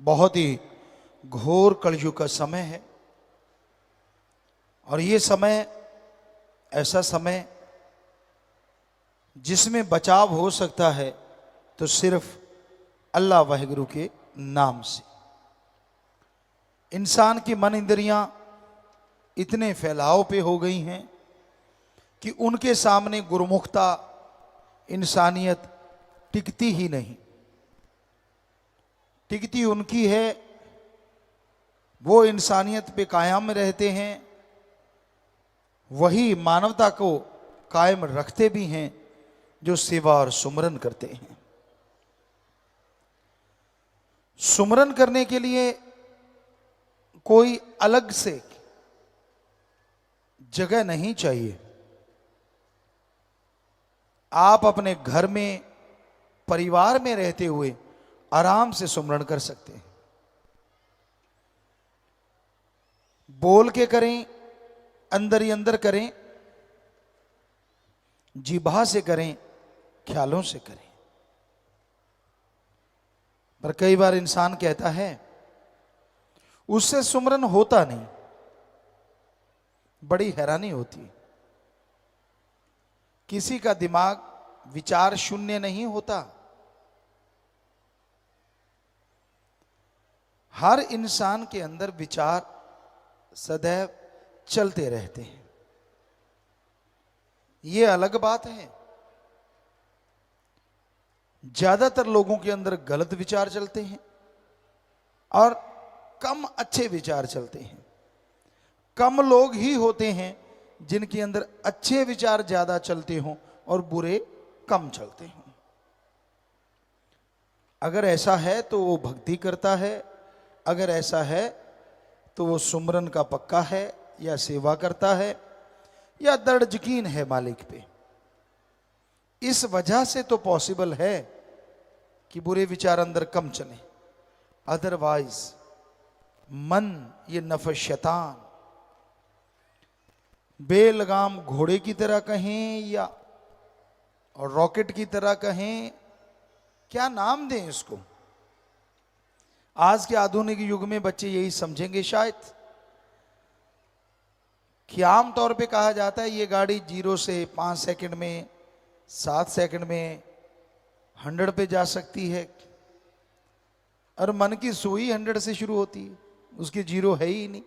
बहुत ही घोर कलयुग का समय है और ये समय ऐसा समय जिसमें बचाव हो सकता है तो सिर्फ अल्लाह वाहिगुरु के नाम से। इंसान की मन इंद्रियां इतने फैलाव पे हो गई हैं कि उनके सामने गुरुमुखता इंसानियत टिकती ही नहीं। टिकती उनकी है वो इंसानियत पे कायम रहते हैं, वही मानवता को कायम रखते भी हैं जो सेवा और सुमरन करते हैं। सुमरन करने के लिए कोई अलग से जगह नहीं चाहिए। आप अपने घर में परिवार में रहते हुए आराम से सुमरन कर सकते हैं। बोल के करें, अंदर ही अंदर करें, जिभा से करें, ख्यालों से करें। पर कई बार इंसान कहता है उससे सुमरन होता नहीं। बड़ी हैरानी होती है। किसी का दिमाग विचार शून्य नहीं होता। हर इंसान के अंदर विचार सदैव चलते रहते हैं। यह अलग बात है, ज्यादातर लोगों के अंदर गलत विचार चलते हैं और कम अच्छे विचार चलते हैं। कम लोग ही होते हैं जिनके अंदर अच्छे विचार ज्यादा चलते हों और बुरे कम चलते हों। अगर ऐसा है तो वो भक्ति करता है, अगर ऐसा है तो वो सुमरन का पक्का है या सेवा करता है या दृढ़ यकीन है मालिक पे। इस वजह से तो पॉसिबल है कि बुरे विचार अंदर कम चले। अदरवाइज मन ये नफ़्स शैतान बेलगाम घोड़े की तरह कहें या रॉकेट की तरह कहें, क्या नाम दें इसको। आज के आधुनिक युग में बच्चे यही समझेंगे शायद कि आमतौर पे कहा जाता है ये गाड़ी 0 से 5 सेकंड में 7 सेकंड में 100 पे जा सकती है। और मन की सुई 100 से शुरू होती है, उसकी 0 है ही नहीं।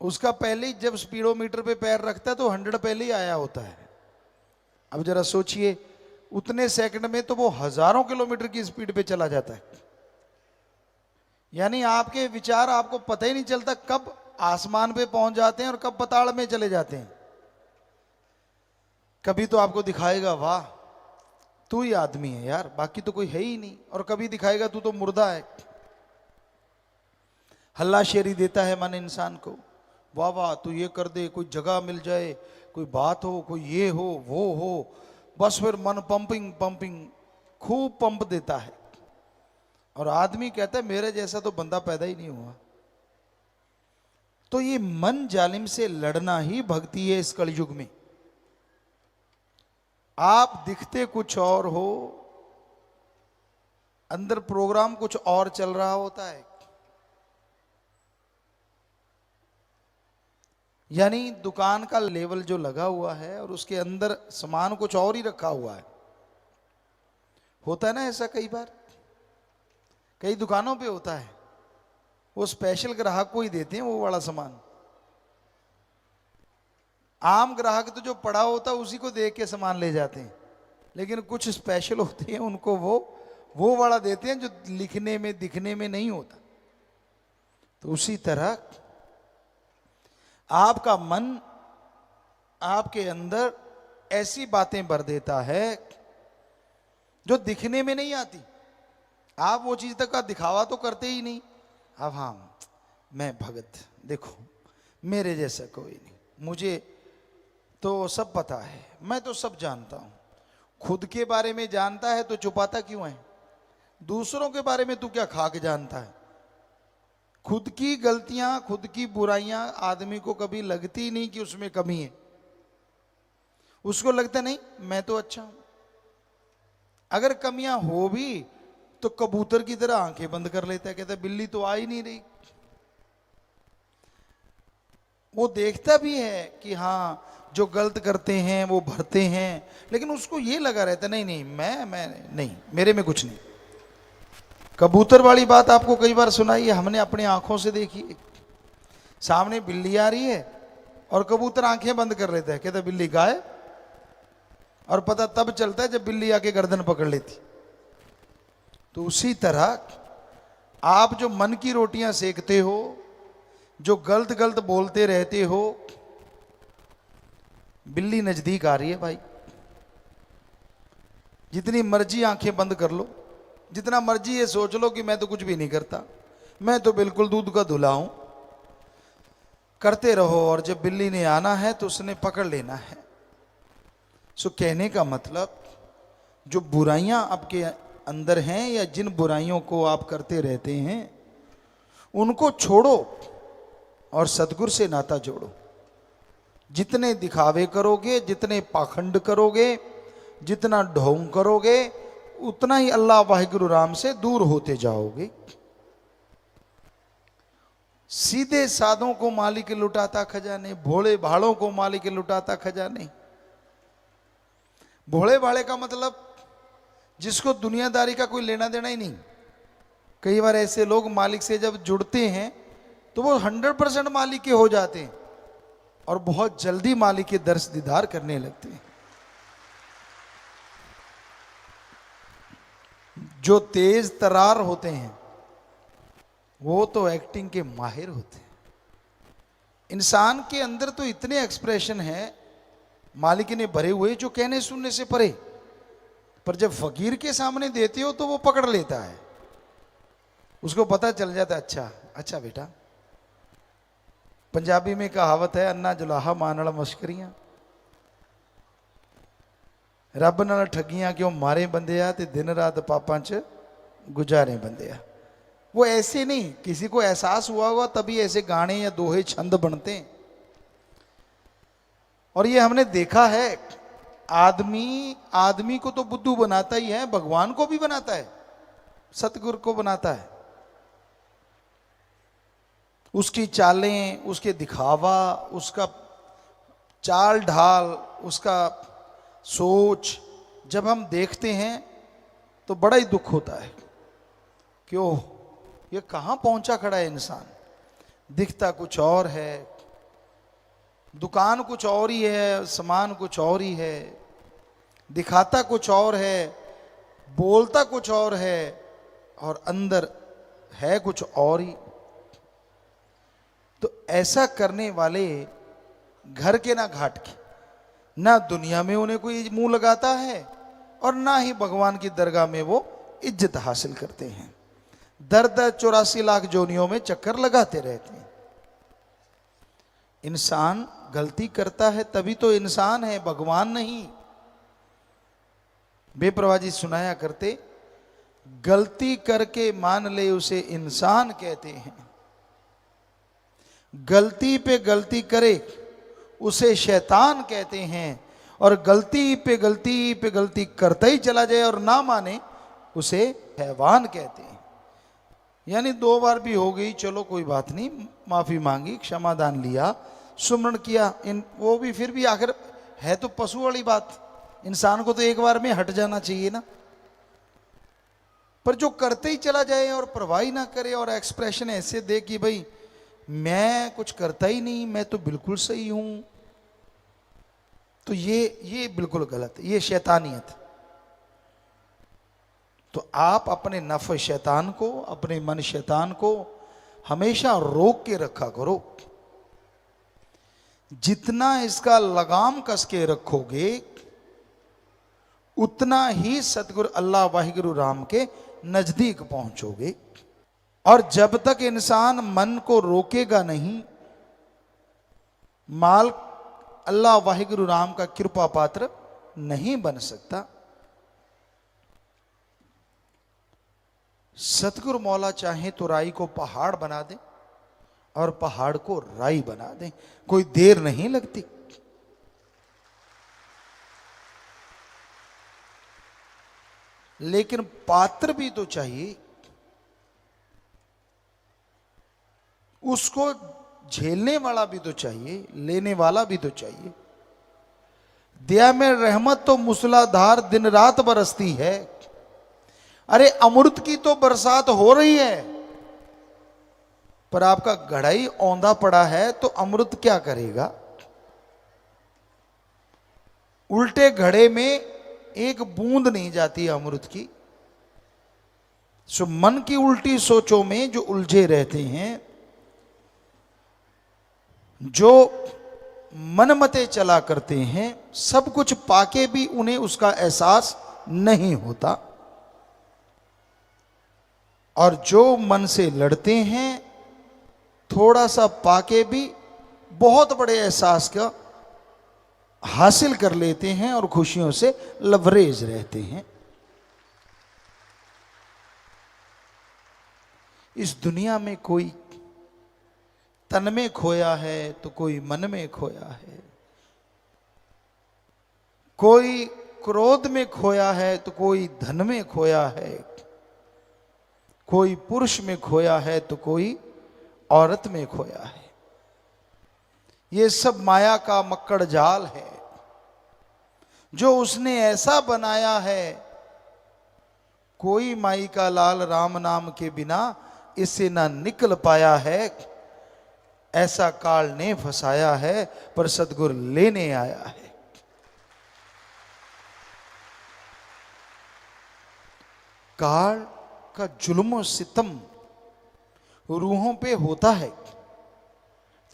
उसका पहले ही जब स्पीडोमीटर पे पैर रखता है तो 100 पहले ही आया होता है। अब जरा सोचिए उतने सेकंड में तो वो हजारों किलोमीटर की स्पीड पे चला जाता है। यानी आपके विचार आपको पता ही नहीं चलता कब आसमान पे पहुंच जाते हैं और कब पाताल में चले जाते हैं। कभी तो आपको दिखाएगा वाह तू ही आदमी है यार, बाकी तो कोई है ही नहीं, और कभी दिखाएगा तू तो मुर्दा है। हल्लाशेरी देता है मन इंसान को, वाह वाह तू ये कर दे, कोई जगह मिल जाए, कोई बात हो, कोई ये हो वो हो, बस फिर मन पंपिंग पंपिंग खूब पंप देता है। और आदमी कहता है मेरे जैसा तो बंदा पैदा ही नहीं हुआ। तो ये मन जालिम से लड़ना ही भक्ति है इस कलयुग में। आप दिखते कुछ और हो, अंदर प्रोग्राम कुछ और चल रहा होता है। यानी दुकान का लेवल जो लगा हुआ है और उसके अंदर सामान कुछ और ही रखा हुआ है। होता है ना ऐसा, कई बार कई दुकानों पे होता है। वो स्पेशल ग्राहक को ही देते हैं वो वाला सामान। आम ग्राहक तो जो पड़ा होता है उसी को देख के सामान ले जाते हैं, लेकिन कुछ स्पेशल होते हैं उनको वो वाला देते हैं जो लिखने में दिखने में नहीं होता। तो उसी तरह आपका मन आपके अंदर ऐसी बातें भर देता है जो दिखने में नहीं आती। आप वो चीज तक का दिखावा तो करते ही नहीं। अब हाँ मैं भगत, देखो मेरे जैसा कोई नहीं, मुझे तो सब पता है, मैं तो सब जानता हूं। खुद के बारे में जानता है तो छुपाता क्यों है? दूसरों के बारे में तू क्या खा के जानता है? खुद की गलतियां खुद की बुराइयां आदमी को कभी लगती नहीं कि उसमें कमी है। उसको लगता नहीं मैं तो अच्छा हूं। अगर कमियां हो भी तो कबूतर की तरह आंखें बंद कर लेता है, कहता है बिल्ली तो आ ही नहीं रही। वो देखता भी है कि हाँ जो गलत करते हैं वो भरते हैं, लेकिन उसको ये लगा रहता है नहीं नहीं मैं नहीं, मेरे में कुछ नहीं। कबूतर वाली बात आपको कई बार सुनाई है, हमने अपनी आंखों से देखी है। सामने बिल्ली आ रही है और कबूतर आंखें बंद कर लेता है, कहता है बिल्ली गायब। और पता तब चलता है जब बिल्ली आके गर्दन पकड़ लेती। तो उसी तरह आप जो मन की रोटियां सेकते हो, जो गलत गलत बोलते रहते हो, बिल्ली नजदीक आ रही है भाई। जितनी मर्जी आंखें बंद कर लो, जितना मर्जी ये सोच लो कि मैं तो कुछ भी नहीं करता, मैं तो बिल्कुल दूध का धुला हूं, करते रहो। और जब बिल्ली ने आना है तो उसने पकड़ लेना है। सो कहने का मतलब, जो बुराइयां आपके अंदर हैं या जिन बुराइयों को आप करते रहते हैं, उनको छोड़ो और सतगुरु से नाता जोड़ो। जितने दिखावे करोगे, जितने पाखंड करोगे, जितना ढोंग करोगे, उतना ही अल्लाह वाहिगुरु राम से दूर होते जाओगे। सीधे साधों को मालिक लुटाता खजाने, भोले भालों को मालिक लुटाता खजाने। भोले भाले का मतलब जिसको दुनियादारी का कोई लेना देना ही नहीं। कई बार ऐसे लोग मालिक से जब जुड़ते हैं तो वो 100% मालिक के हो जाते हैं और बहुत जल्दी मालिक के दर्श दीदार करने लगते हैं। जो तेज तरार होते हैं वो तो एक्टिंग के माहिर होते हैं। इंसान के अंदर तो इतने एक्सप्रेशन हैं मालिक ने भरे हुए जो कहने सुनने से परे, पर जब फकीर के सामने देते हो तो वो पकड़ लेता है। उसको पता चल जाता है, अच्छा अच्छा बेटा। पंजाबी में कहावत है, अन्ना जुलाहा मानल मश्करियां, रब नाल ठगियां क्यों मारे बंदे आ ते दिन रात पापां च गुजारे बंदे आ। वो ऐसे नहीं, किसी को एहसास हुआ होगा तभी ऐसे गाने या दोहे छंद बनते हैं। और ये हमने देखा है, आदमी को तो बुद्धू बनाता ही है, भगवान को भी बनाता है, सतगुरु को बनाता है। उसकी चालें, उसके दिखावा, उसका चाल ढाल, उसका सोच जब हम देखते हैं तो बड़ा ही दुख होता है। क्यों, ये कहां पहुंचा खड़ा है इंसान। दिखता कुछ और है, दुकान कुछ और ही है, सामान कुछ और ही है, दिखाता कुछ और है, बोलता कुछ और है, और अंदर है कुछ और ही। तो ऐसा करने वाले घर के ना घाट के, ना दुनिया में उन्हें कोई मुंह लगाता है और ना ही भगवान की दरगाह में वो इज्जत हासिल करते हैं। दर दर 84 लाख जोनियों में चक्कर लगाते रहते हैं। इंसान गलती करता है तभी तो इंसान है, भगवान नहीं। बेप्रवाह जी सुनाया करते, गलती करके मान ले उसे इंसान कहते हैं, गलती पे गलती करे उसे शैतान कहते हैं, और गलती पे गलती करता ही चला जाए और ना माने उसे हैवान कहते हैं। यानी 2 बार भी हो गई, चलो कोई बात नहीं, माफी मांगी, क्षमादान लिया, सुमरण किया, वो भी फिर भी आखिर है तो पशु वाली बात। इंसान को तो एक बार में हट जाना चाहिए ना। पर जो करते ही चला जाए और परवाह ही ना करे और एक्सप्रेशन ऐसे दे कि भाई मैं कुछ करता ही नहीं, मैं तो बिल्कुल सही हूं, तो ये बिल्कुल गलत है, ये शैतानियत। तो आप अपने नफ शैतान को, अपने मन शैतान को हमेशा रोक के रखा करो। जितना इसका लगाम कस के रखोगे उतना ही सतगुरु अल्लाह वाहिगुरु राम के नजदीक पहुंचोगे। और जब तक इंसान मन को रोकेगा नहीं, माल अल्लाह वाहिगुरु राम का कृपा पात्र नहीं बन सकता। सतगुरु मौला चाहे तो राई को पहाड़ बना दे और पहाड़ को राई बना दे, कोई देर नहीं लगती। लेकिन पात्र भी तो चाहिए, उसको झेलने वाला भी तो चाहिए, लेने वाला भी तो चाहिए। दया में रहमत तो मूसलाधार दिन रात बरसती है। अरे अमृत की तो बरसात हो रही है, पर आपका घड़ा ही औंधा पड़ा है तो अमृत क्या करेगा? उल्टे घड़े में एक बूंद नहीं जाती अमृत की। सो मन की उल्टी सोचों में जो उलझे रहते हैं, जो मनमते चला करते हैं, सब कुछ पाके भी उन्हें उसका एहसास नहीं होता। और जो मन से लड़ते हैं, थोड़ा सा पाके भी बहुत बड़े एहसास का हासिल कर लेते हैं और खुशियों से लबरेज रहते हैं। इस दुनिया में कोई तन में खोया है तो कोई मन में खोया है, कोई क्रोध में खोया है तो कोई धन में खोया है, कोई पुरुष में खोया है तो कोई औरत में खोया है। ये सब माया का मक्कड़ जाल है जो उसने ऐसा बनाया है, कोई माई का लाल राम नाम के बिना इससे ना निकल पाया है। ऐसा काल ने फंसाया है, पर सतगुर लेने आया है। काल का जुल्म सितम रूहों पे होता है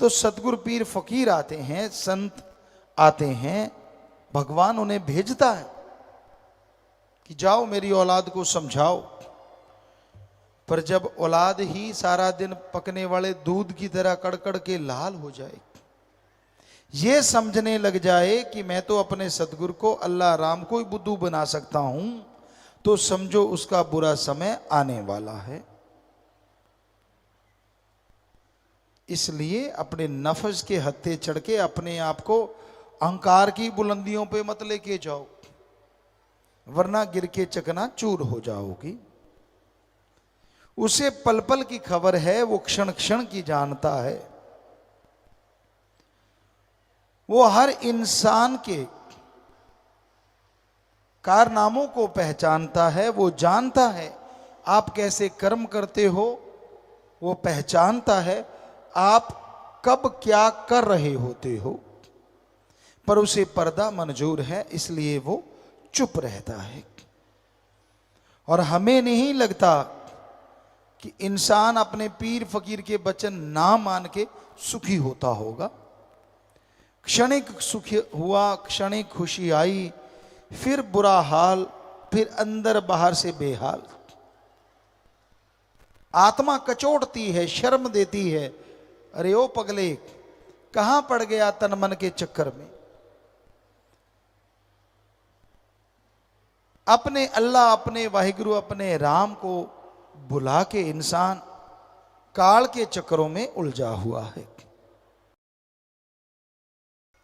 तो सतगुर पीर फकीर आते हैं, संत आते हैं, भगवान उन्हें भेजता है कि जाओ मेरी औलाद को समझाओ। पर जब औलाद ही सारा दिन पकने वाले दूध की तरह कड़कड़ के लाल हो जाए, ये समझने लग जाए कि मैं तो अपने सतगुरु को अल्लाह राम को ही बुद्धू बना सकता हूं, तो समझो उसका बुरा समय आने वाला है। इसलिए अपने नफ्स के हत्थे चढ़ के अपने आप को अहंकार की बुलंदियों पे मत लेके जाओ, वरना गिर के चकनाचूर हो जाओगी। उसे पल पल की खबर है, वो क्षण क्षण की जानता है। वो हर इंसान के कारनामों को पहचानता है। वो जानता है आप कैसे कर्म करते हो, वो पहचानता है आप कब क्या कर रहे होते हो, पर उसे पर्दा मंजूर है, इसलिए वो चुप रहता है। और हमें नहीं लगता कि इंसान अपने पीर फकीर के वचन ना मान के सुखी होता होगा। क्षणिक सुख हुआ, क्षणिक खुशी आई, फिर बुरा हाल, फिर अंदर बाहर से बेहाल। आत्मा कचोटती है, शर्म देती है, अरे ओ पगले कहां पड़ गया तन मन के चक्कर में। अपने अल्लाह, अपने वाहिगुरु, अपने राम को बुला के इंसान काल के चक्करों में उलझा हुआ है।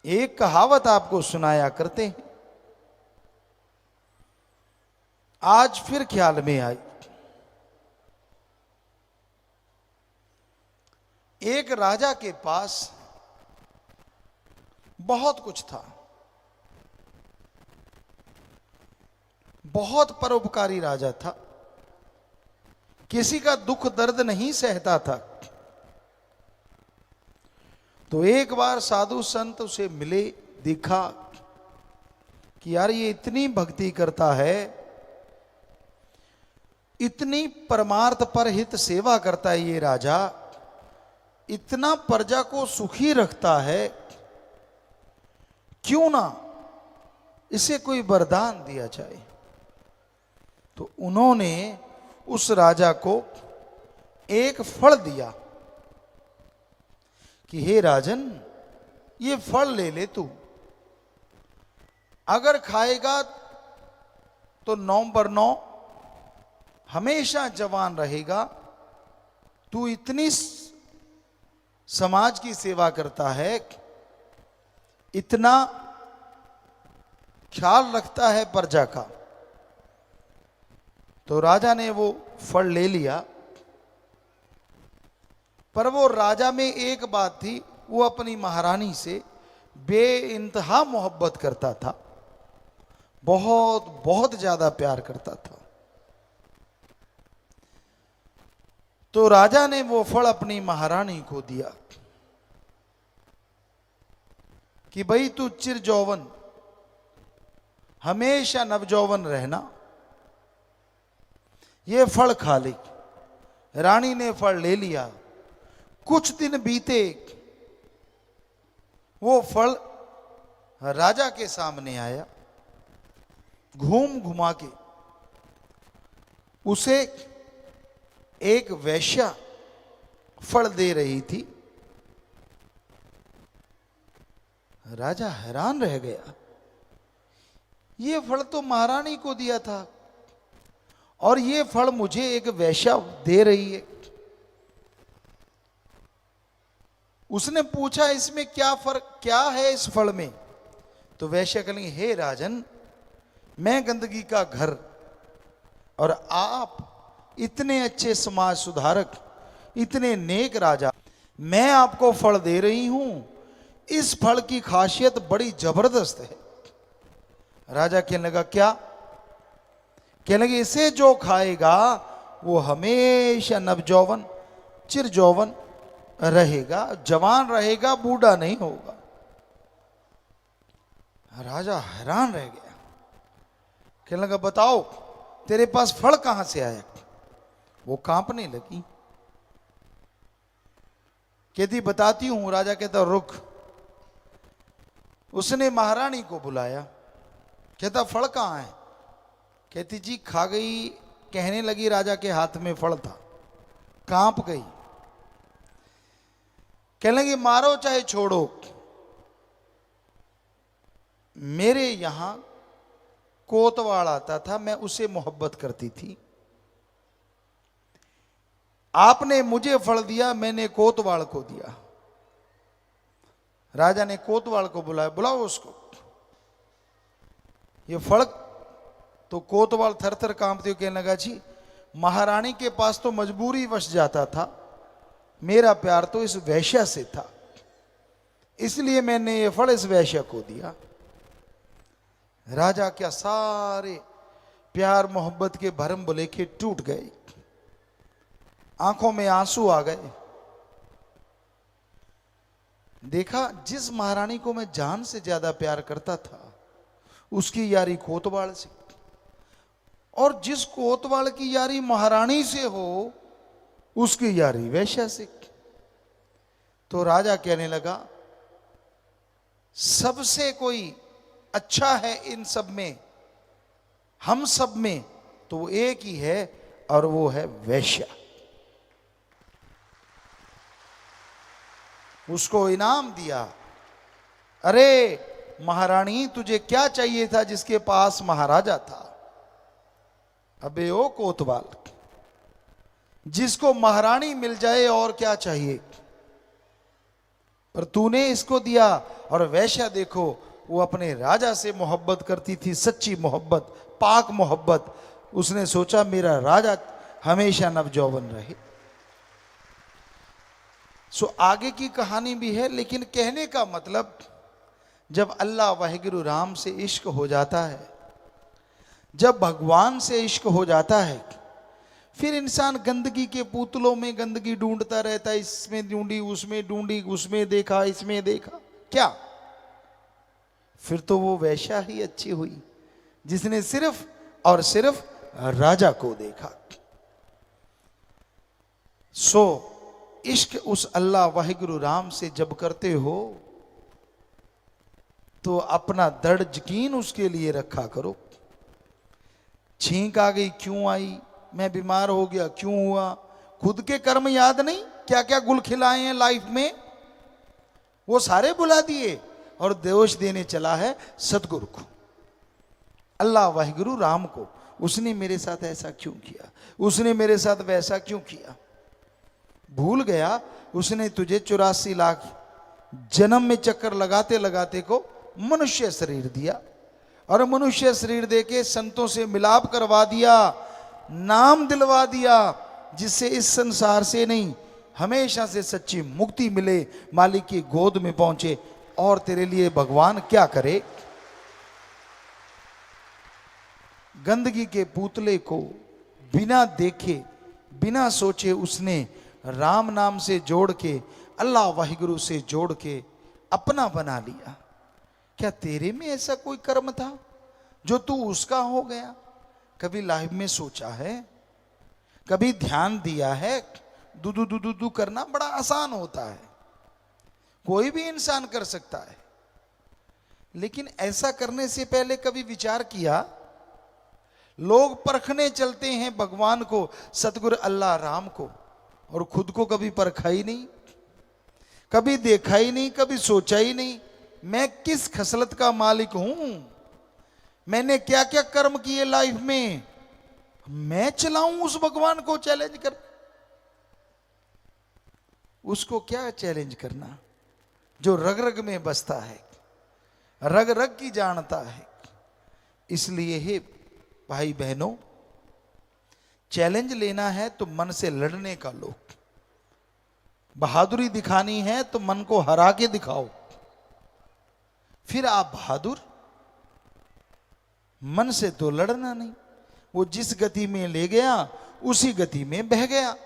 एक कहावत आपको सुनाया करते हैं, आज फिर ख्याल में आई। एक राजा के पास बहुत कुछ था, बहुत परोपकारी राजा था, किसी का दुख दर्द नहीं सहता था। तो एक बार साधु संत उसे मिले, देखा कि यार ये इतनी भक्ति करता है, इतनी परमार्थ पर हित सेवा करता है ये राजा, इतना प्रजा को सुखी रखता है, क्यों ना इसे कोई वरदान दिया जाए। तो उन्होंने उस राजा को एक फल दिया कि हे राजन, ये फल ले ले तू, अगर खाएगा तो 9/9 हमेशा जवान रहेगा। तू इतनी समाज की सेवा करता है, इतना ख्याल रखता है प्रजा का, तो राजा ने वो फल ले लिया, पर वो राजा में एक बात थी, वो अपनी महारानी से बेइंतहा मोहब्बत करता था, बहुत बहुत ज्यादा प्यार करता था। तो राजा ने वो फल अपनी महारानी को दिया कि भाई तू चिर जौवन, हमेशा नवजौवन रहना, ये फल खा ले। रानी ने फल ले लिया। कुछ दिन बीते, वो फल राजा के सामने आया, घूम घुमा के उसे एक वैश्या फल दे रही थी। राजा हैरान रह गया, ये फल तो महारानी को दिया था और ये फल मुझे एक वैश्या दे रही है। उसने पूछा इसमें क्या फर्क, क्या है इस फल में? तो वैश्या कहेंगे, हे राजन, मैं गंदगी का घर और आप इतने अच्छे समाज सुधारक, इतने नेक राजा, मैं आपको फल दे रही हूं, इस फल की खासियत बड़ी जबरदस्त है। राजा कहने लगा, क्या? कहने लगे, इसे जो खाएगा वो हमेशा नवजौवन, चिर जौवन रहेगा, जवान रहेगा, बूढ़ा नहीं होगा। राजा हैरान रह गया, कहने लगा, बताओ तेरे पास फल कहां से आया? वो कांपने लगी, कहती बताती हूं। राजा कहता रुक। उसने महारानी को बुलाया, कहता फल कहां है? कहती जी खा गई। कहने लगी राजा के हाथ में फल था, कांप गई। कहने लगी मारो चाहे छोड़ो, मेरे यहां कोतवाल आता था, मैं उसे मोहब्बत करती थी। आपने मुझे फल दिया, मैंने कोतवाल को दिया। राजा ने कोतवाल को बुलाया, बुलाओ उसको। ये फल तो कोतवाल थर थर कांपते हुए कहने लगा, जी महारानी के पास तो मजबूरी वश जाता था, मेरा प्यार तो इस वैश्या से था, इसलिए मैंने ये फल इस वैश्या को दिया। राजा क्या सारे प्यार मोहब्बत के भरम बुलेखे टूट गए, आंखों में आंसू आ गए। देखा, जिस महारानी को मैं जान से ज्यादा प्यार करता था उसकी यारी कोतवाल से, और जिस कोतवाल की यारी महारानी से हो उसकी यारी वैश्या से। तो राजा कहने लगा, सबसे कोई अच्छा है इन सब में, हम सब में तो वो एक ही है, और वो है वैश्या। उसको इनाम दिया। अरे महारानी, तुझे क्या चाहिए था जिसके पास महाराजा था? अबे ओ कोतवाल, जिसको महारानी मिल जाए और क्या चाहिए, पर तूने इसको दिया। और वैश्या देखो, वो अपने राजा से मोहब्बत करती थी, सच्ची मोहब्बत, पाक मोहब्बत। उसने सोचा मेरा राजा हमेशा नवजौवन रहे। सो आगे की कहानी भी है, लेकिन कहने का मतलब, जब अल्लाह वाहिगुरु राम से इश्क हो जाता है, जब भगवान से इश्क हो जाता है, फिर इंसान गंदगी के पुतलों में गंदगी ढूंढता रहता है, इसमें ढूंढी, उसमें ढूंढी, उसमें देखा, इसमें देखा, क्या? फिर तो वो वैश्या ही अच्छी हुई जिसने सिर्फ और सिर्फ राजा को देखा। सो इश्क उस अल्लाह वाहिगुरु राम से जब करते हो तो अपना दृढ़ यकीन उसके लिए रखा करो। छींक आ गई, क्यों आई? मैं बीमार हो गया, क्यों हुआ? खुद के कर्म याद नहीं, क्या क्या गुल खिलाए हैं लाइफ में, वो सारे बुला दिए और दोष देने चला है सतगुरु को, अल्लाह वाहिगुरु राम को। उसने मेरे साथ ऐसा क्यों किया, उसने मेरे साथ वैसा क्यों किया? भूल गया उसने तुझे 84 लाख जन्म में चक्कर लगाते लगाते को मनुष्य शरीर दिया, और मनुष्य शरीर देके संतों से मिलाप करवा दिया, नाम दिलवा दिया जिससे इस संसार से नहीं हमेशा से सच्ची मुक्ति मिले, मालिक की गोद में पहुंचे। और तेरे लिए भगवान क्या करे। गंदगी के पुतले को बिना देखे बिना सोचे उसने राम नाम से जोड़ के, अल्लाह वाहिगुरु से जोड़ के अपना बना लिया। क्या तेरे में ऐसा कोई कर्म था जो तू उसका हो गया? कभी लाइफ में सोचा है? कभी ध्यान दिया है? दुदू दुदू दू करना बड़ा आसान होता है, कोई भी इंसान कर सकता है, लेकिन ऐसा करने से पहले कभी विचार किया? लोग परखने चलते हैं भगवान को, सतगुरु अल्लाह राम को, और खुद को कभी परखा ही नहीं, कभी देखा ही नहीं, कभी सोचा ही नहीं मैं किस खसलत का मालिक हूं, मैंने क्या क्या कर्म किए लाइफ में, मैं चलाऊं उस भगवान को चैलेंज कर। उसको क्या चैलेंज करना जो रग रग में बसता है, रग रग की जानता है। इसलिए हे भाई बहनों, चैलेंज लेना है तो मन से लड़ने का लो, बहादुरी दिखानी है तो मन को हरा के दिखाओ, फिर आप बहादुर। मन से तो लड़ना नहीं, वो जिस गति में ले गया उसी गति में बह गया।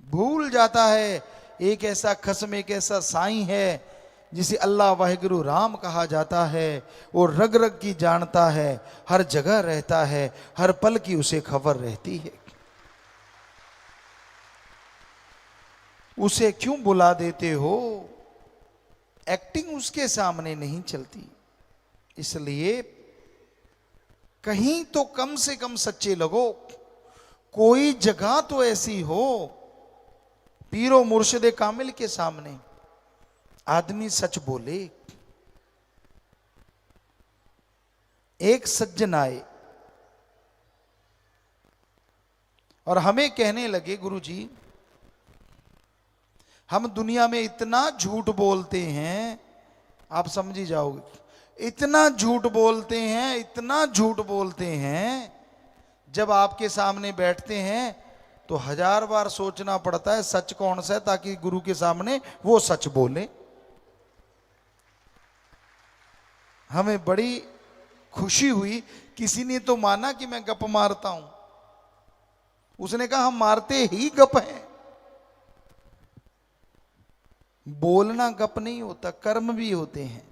भूल जाता है एक ऐसा खस्म, एक ऐसा साईं है जिसे अल्लाह वाहिगुरु राम कहा जाता है। वो रग रग की जानता है, हर जगह रहता है, हर पल की उसे खबर रहती है। उसे क्यों बुला देते हो? एक्टिंग उसके सामने नहीं चलती। इसलिए कहीं तो कम से कम सच्चे लगो, कोई जगह तो ऐसी हो पीरो मुर्शिदे कामिल के सामने आदमी सच बोले। एक सज्जन आए और हमें कहने लगे, गुरुजी हम दुनिया में इतना झूठ बोलते हैं, आप समझ ही जाओगे, इतना झूठ बोलते हैं, इतना झूठ बोलते हैं, जब आपके सामने बैठते हैं तो 1000 बार सोचना पड़ता है सच कौन सा है, ताकि गुरु के सामने वो सच बोले। हमें बड़ी खुशी हुई, किसी ने तो माना कि मैं गप मारता हूं, उसने कहा हम मारते ही गप हैं। बोलना गप नहीं होता, कर्म भी होते हैं,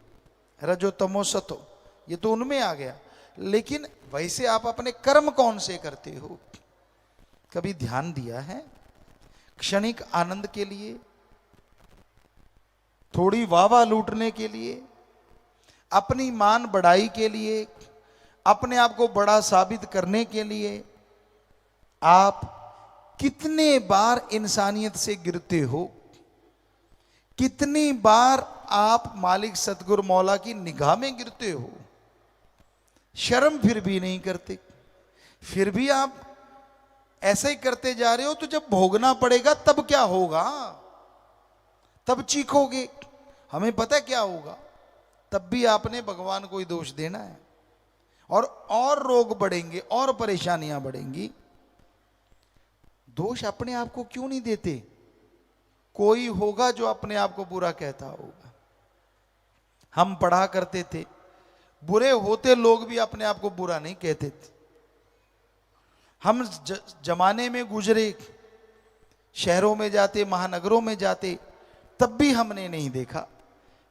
रजो तमो सतो, ये तो उनमें आ गया। लेकिन वैसे आप अपने कर्म कौन से करते हो? कभी ध्यान दिया है? क्षणिक आनंद के लिए, थोड़ी वाह लूटने के लिए, अपनी मान बढ़ाई के लिए, अपने आप को बड़ा साबित करने के लिए आप कितने बार इंसानियत से गिरते हो? कितनी बार आप मालिक सतगुरु मौला की निगाह में गिरते हो? शर्म फिर भी नहीं करते, फिर भी आप ऐसे ही करते जा रहे हो। तो जब भोगना पड़ेगा तब क्या होगा? तब चीखोगे, हमें पता है क्या होगा, तब भी आपने भगवान को ही दोष देना है, और रोग बढ़ेंगे और परेशानियां बढ़ेंगी। दोष अपने आप को क्यों नहीं देते? कोई होगा जो अपने आप को बुरा कहता होगा। हम पढ़ा करते थे, बुरे होते लोग भी अपने आप को बुरा नहीं कहते थे। हम जमाने में गुजरे, शहरों में जाते, महानगरों में जाते, तब भी हमने नहीं देखा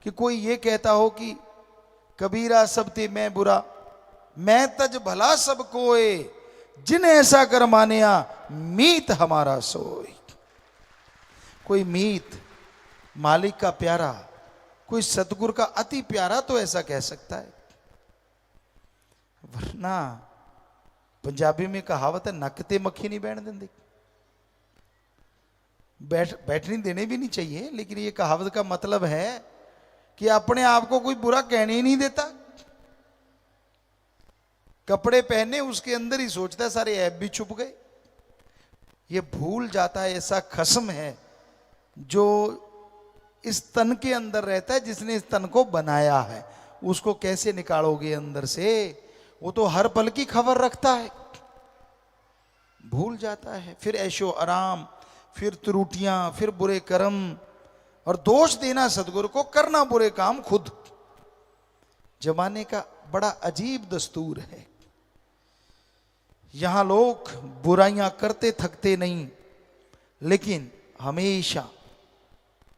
कि कोई ये कहता हो कि कबीरा सब ते मैं बुरा, मैं तज भला सब कोय, जिन ऐसा कर मानिया मीत हमारा सोय। कोई मीत, मालिक का प्यारा, कोई सतगुरु का अति प्यारा तो ऐसा कह सकता है, वरना पंजाबी में कहावत है, नक ते मक्खी नहीं बैठ देंगे। बैठने देने भी नहीं चाहिए, लेकिन ये कहावत का मतलब है कि अपने आप को कोई बुरा कहने ही नहीं देता। कपड़े पहने उसके अंदर ही सोचता है सारे ऐब भी छुप गए। ये भूल जाता है ऐसा खस्म है जो इस तन के अंदर रहता है, जिसने इस तन को बनाया है। उसको कैसे निकालोगे अंदर से? वो तो हर पल की खबर रखता है। भूल जाता है। फिर ऐशो आराम, फिर त्रुटियां, फिर बुरे कर्म, और दोष देना सदगुरु को, करना बुरे काम खुद। जमाने का बड़ा अजीब दस्तूर है। यहां लोग बुराइयां करते थकते नहीं, लेकिन हमेशा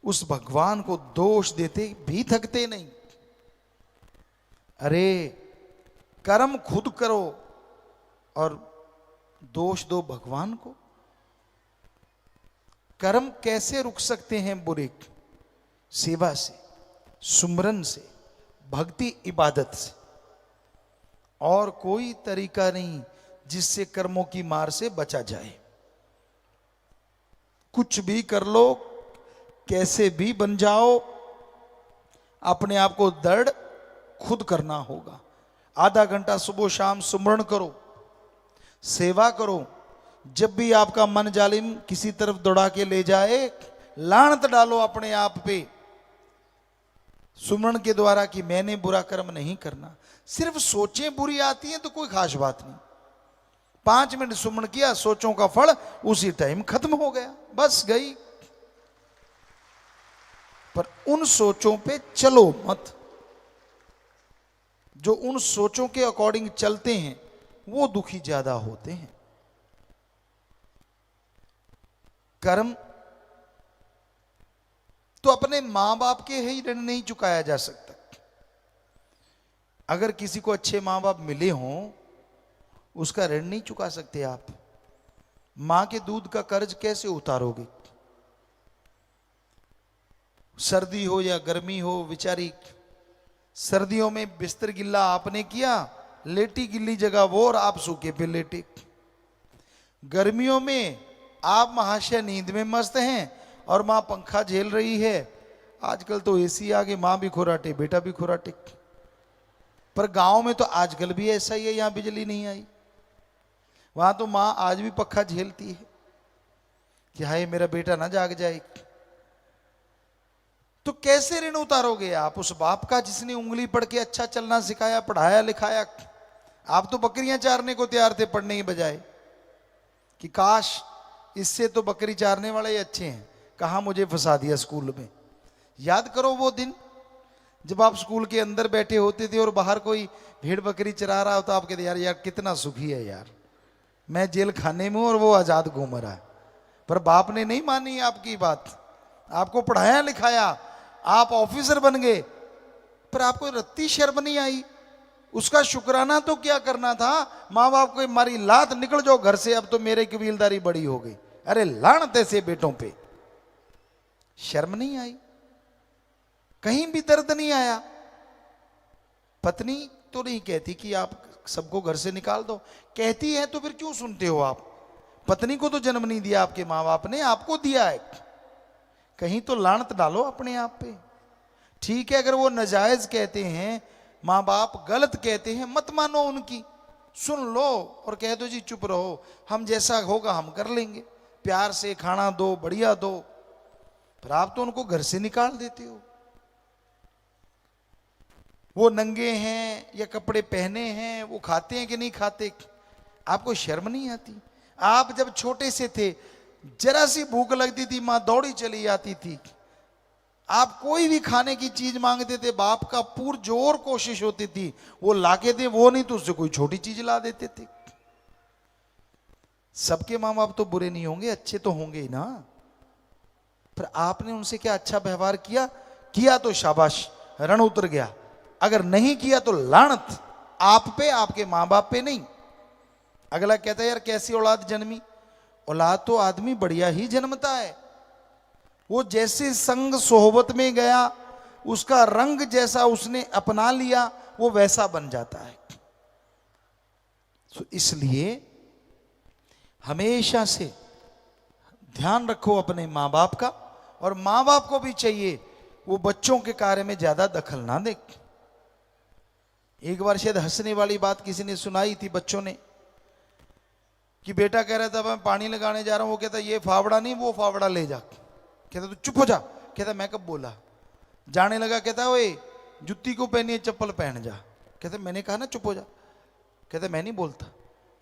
उस भगवान को दोष देते भी थकते नहीं। अरे कर्म खुद करो और दोष दो भगवान को। कर्म कैसे रुक सकते हैं बुरे? सेवा से, सुमरन से, भक्ति इबादत से। और कोई तरीका नहीं जिससे कर्मों की मार से बचा जाए। कुछ भी कर लो, कैसे भी बन जाओ, अपने आप को दृढ़ खुद करना होगा। आधा घंटा सुबह शाम सुमरण करो, सेवा करो। जब भी आपका मन जालिम किसी तरफ दौड़ा के ले जाए, लानत डालो अपने आप पे सुमरण के द्वारा कि मैंने बुरा कर्म नहीं करना। सिर्फ सोचें बुरी आती हैं तो कोई खास बात नहीं। 5 मिनट सुमरण किया, सोचों का फल उसी टाइम खत्म हो गया, बस गई। पर उन सोचों पे चलो मत। जो उन सोचों के अकॉर्डिंग चलते हैं वो दुखी ज्यादा होते हैं। कर्म तो अपने मां बाप के ही ऋण नहीं चुकाया जा सकता। अगर किसी को अच्छे मां बाप मिले हों, उसका ऋण नहीं चुका सकते आप। मां के दूध का कर्ज कैसे उतारोगे? सर्दी हो या गर्मी हो, बेचारी सर्दियों में बिस्तर गिल्ला आपने किया, लेटी गिल्ली जगह वो और आप सूखे पे लेटे। गर्मियों में आप महाशय नींद में मस्त हैं और मां पंखा झेल रही है। आजकल तो एसी आ गए, मां भी खुराटे बेटा भी खुराटे। पर गांव में तो आजकल भी ऐसा ही है, यहां बिजली नहीं आई, वहां तो मां आज भी पंखा झेलती है कि हाय मेरा बेटा ना जाग जाए। तो कैसे ऋण उतारोगे आप उस बाप का जिसने उंगली पढ़ के अच्छा चलना सिखाया, पढ़ाया लिखाया? आप तो बकरियां चारने को तैयार थे पढ़ने के बजाय कि काश इससे तो बकरी चारने वाले ही अच्छे हैं, कहां मुझे फंसा दिया स्कूल में। याद करो वो दिन जब आप स्कूल के अंदर बैठे होते थे और बाहर कोई भेड़ बकरी चरा रहा होता, आप कहते यार यार कितना सुखी है यार, मैं जेल खाने में हूं और वो आजाद घूम रहा है। पर बाप ने नहीं मानी आपकी बात, आपको पढ़ाया लिखाया, आप ऑफिसर बन गए, पर आपको रत्ती शर्म नहीं आई। उसका शुक्राना तो क्या करना था? माँ बाप को मारी लात, निकल जाओ घर से, अब तो मेरे कबीलदारी बड़ी हो गई। अरे लानत ऐसे बेटों पे, शर्म नहीं आई, कहीं भी दर्द नहीं आया। पत्नी तो नहीं कहती कि आप सबको घर से निकाल दो, कहती है तो फिर क्यों सुनते हो आप? पत्नी को तो जन्म नहीं दिया आपके माँ बाप ने, आपको दिया है। कहीं तो लानत डालो अपने आप पे। ठीक है, अगर वो नाजायज कहते हैं, माँ बाप गलत कहते हैं, मत मानो उनकी, सुन लो और कह दो जी चुप रहो, हम जैसा होगा हम कर लेंगे, प्यार से खाना दो, बढ़िया दो। पर आप तो उनको घर से निकाल देते हो। वो नंगे हैं या कपड़े पहने हैं, वो खाते हैं कि नहीं खाते, आपको शर्म नहीं आती? आप जब छोटे से थे, जरा सी भूख लगती थी मां दौड़ी चली जाती थी। आप कोई भी खाने की चीज मांगते थे, बाप का पुरजोर कोशिश होती थी वो लाके दे, वो नहीं तो उससे कोई छोटी चीज ला देते थे। सबके मां बाप तो बुरे नहीं होंगे, अच्छे तो होंगे ही ना। पर आपने उनसे क्या अच्छा व्यवहार किया? किया तो शाबाश, रण उतर गया। अगर नहीं किया तो लानत आप पे, आपके मां बाप पे नहीं। अगला कहता है यार कैसी औलाद जन्मी? औलाद तो आदमी बढ़िया ही जन्मता है। वो जैसे संग सोहबत में गया, उसका रंग जैसा उसने अपना लिया, वो वैसा बन जाता है। तो इसलिए हमेशा से ध्यान रखो अपने माँ बाप का, और माँ बाप को भी चाहिए वो बच्चों के कार्य में ज्यादा दखल ना दे। एक बार शायद हंसने वाली बात किसी ने सुनाई थी बच्चों ने, कि बेटा कह रहा था मैं पानी लगाने जा रहा हूं, वो कहता ये फावड़ा नहीं वो फावड़ा ले जा। कहता तू चुप हो जा। कहता मैं कब बोला? जाने लगा, कहता ओए जुत्ती को पहनिए चप्पल पहन जा। कहता मैंने कहा ना चुप हो जा। कहता मैं नहीं बोलता।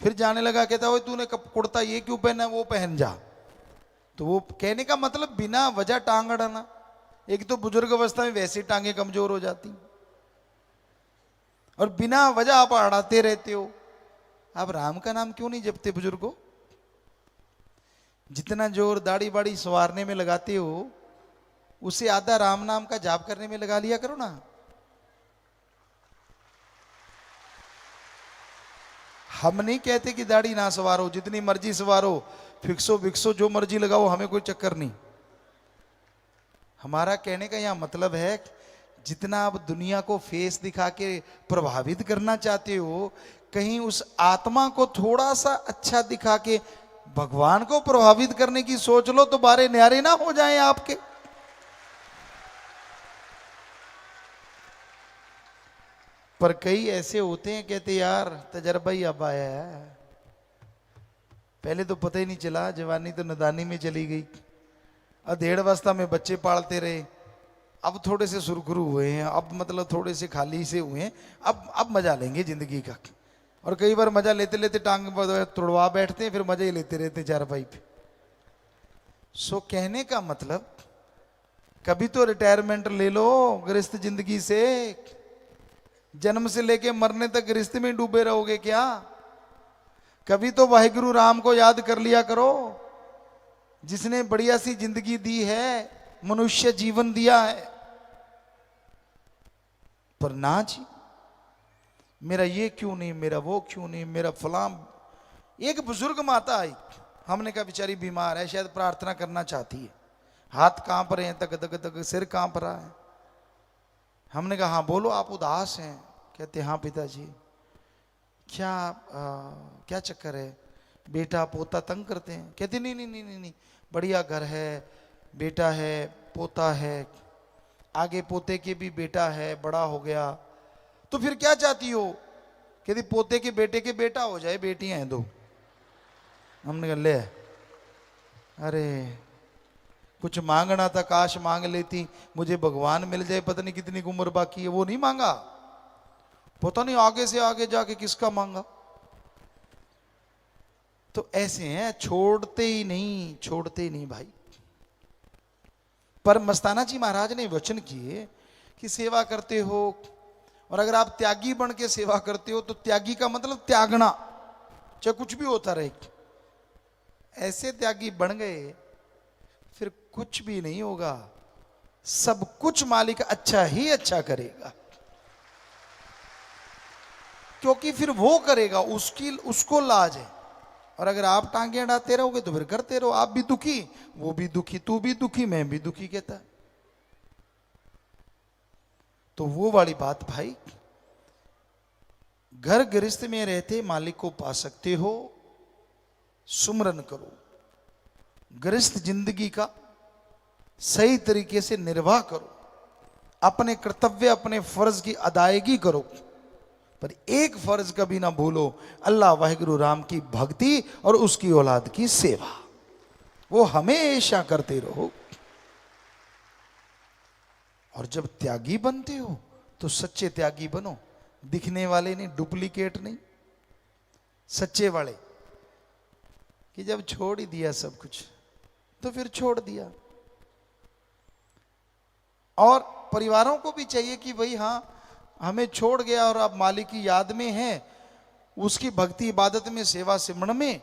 फिर जाने लगा, कहता ओए तूने कुर्ता ये क्यों पहना, वो पहन जा। तो वो कहने का मतलब बिना वजह टांग अड़ाना। एक तो बुजुर्ग अवस्था में वैसे टांगे कमजोर हो जाती, और बिना वजह आप अड़ाते रहते हो। आप राम का नाम क्यों नहीं जपते बुजुर्गों? जितना जोर दाढ़ी बाड़ी संवारने में लगाते हो, उससे आधा राम नाम का जाप करने में लगा लिया करो ना। हम नहीं कहते कि दाढ़ी ना संवारो, जितनी मर्जी संवारो, फिक्सो विक्सो जो मर्जी लगाओ, हमें कोई चक्कर नहीं। हमारा कहने का यहां मतलब है, जितना आप दुनिया को फेस दिखा के प्रभावित करना चाहते हो, कहीं उस आत्मा को थोड़ा सा अच्छा दिखा के भगवान को प्रभावित करने की सोच लो, तो बारे न्यारे ना हो जाएं आपके। पर कई ऐसे होते हैं, कहते यार तजर्बा ही अब आया है, पहले तो पता ही नहीं चला, जवानी तो नदानी में चली गई, अधेड़ अवस्था में बच्चे पालते रहे, अब थोड़े से सुरखुरू हुए हैं, अब मतलब थोड़े से खाली से हुए हैं, अब मजा लेंगे जिंदगी का। और कई बार मजा लेते लेते टांग तुड़वा बैठते हैं, फिर मजा ही लेते रहते चारपाई पे। सो कहने का मतलब, कभी तो रिटायरमेंट ले लो गृहस्थ जिंदगी से। जन्म से लेके मरने तक गृहस्थ में डूबे रहोगे क्या? कभी तो वाहिगुरु राम को याद कर लिया करो, जिसने बढ़िया सी जिंदगी दी है, मनुष्य जीवन दिया है। पर ना जी, मेरा ये क्यों नहीं, मेरा वो क्यों नहीं, मेरा फलां। एक बुजुर्ग माता आई, हमने कहा बेचारी बीमार है, शायद प्रार्थना करना चाहती है, हाथ कांप रहे हैं, तक तक तक सिर कांप रहा है। हमने कहा हाँ बोलो, आप उदास हैं? कहते हाँ पिताजी। क्या चक्कर है? बेटा पोता तंग करते हैं? कहते नहीं नहीं नहीं नहीं नहीं, बढ़िया घर है, बेटा है, पोता है, आगे पोते के भी बेटा है, बड़ा हो गया। तो फिर क्या चाहती हो? कहती पोते के बेटे के बेटा हो जाए, बेटियां हैं दो। हमने कहा ले, अरे कुछ मांगना था, काश मांग लेती, मुझे भगवान मिल जाए, पता नहीं कितनी उम्र बाकी है। वो नहीं मांगा, पता नहीं आगे से आगे जाके किसका मांगा। तो ऐसे हैं, छोड़ते ही नहीं, छोड़ते ही नहीं भाई। पर मस्ताना जी महाराज ने वचन किए कि सेवा करते हो, और अगर आप त्यागी बन के सेवा करते हो, तो त्यागी का मतलब त्यागना, चाहे कुछ भी होता रहे। ऐसे त्यागी बन गए, फिर कुछ भी नहीं होगा, सब कुछ मालिक अच्छा ही अच्छा करेगा, क्योंकि फिर वो करेगा, उसको लाज है। और अगर आप टांगे अड़ाते रहोगे तो फिर करते रहो, आप भी दुखी, वो भी दुखी, तू भी दुखी, मैं भी दुखी, कहता। तो वो वाली बात भाई, घर गृहस्थ में रहते मालिक को पा सकते हो, सुमरन करो, गृहस्थ जिंदगी का सही तरीके से निर्वाह करो, अपने कर्तव्य अपने फर्ज की अदायगी करो, पर एक फर्ज कभी ना भूलो, अल्लाह वाहिगुरु राम की भक्ति और उसकी औलाद की सेवा, वो हमेशा करते रहो। और जब त्यागी बनते हो तो सच्चे त्यागी बनो, दिखने वाले नहीं, डुप्लीकेट नहीं, सच्चे वाले। कि जब छोड़ ही दिया सब कुछ तो फिर छोड़ दिया। और परिवारों को भी चाहिए कि भाई हाँ, हमें छोड़ गया और अब मालिक की याद में है, उसकी भक्ति इबादत में सेवा सिमरन में,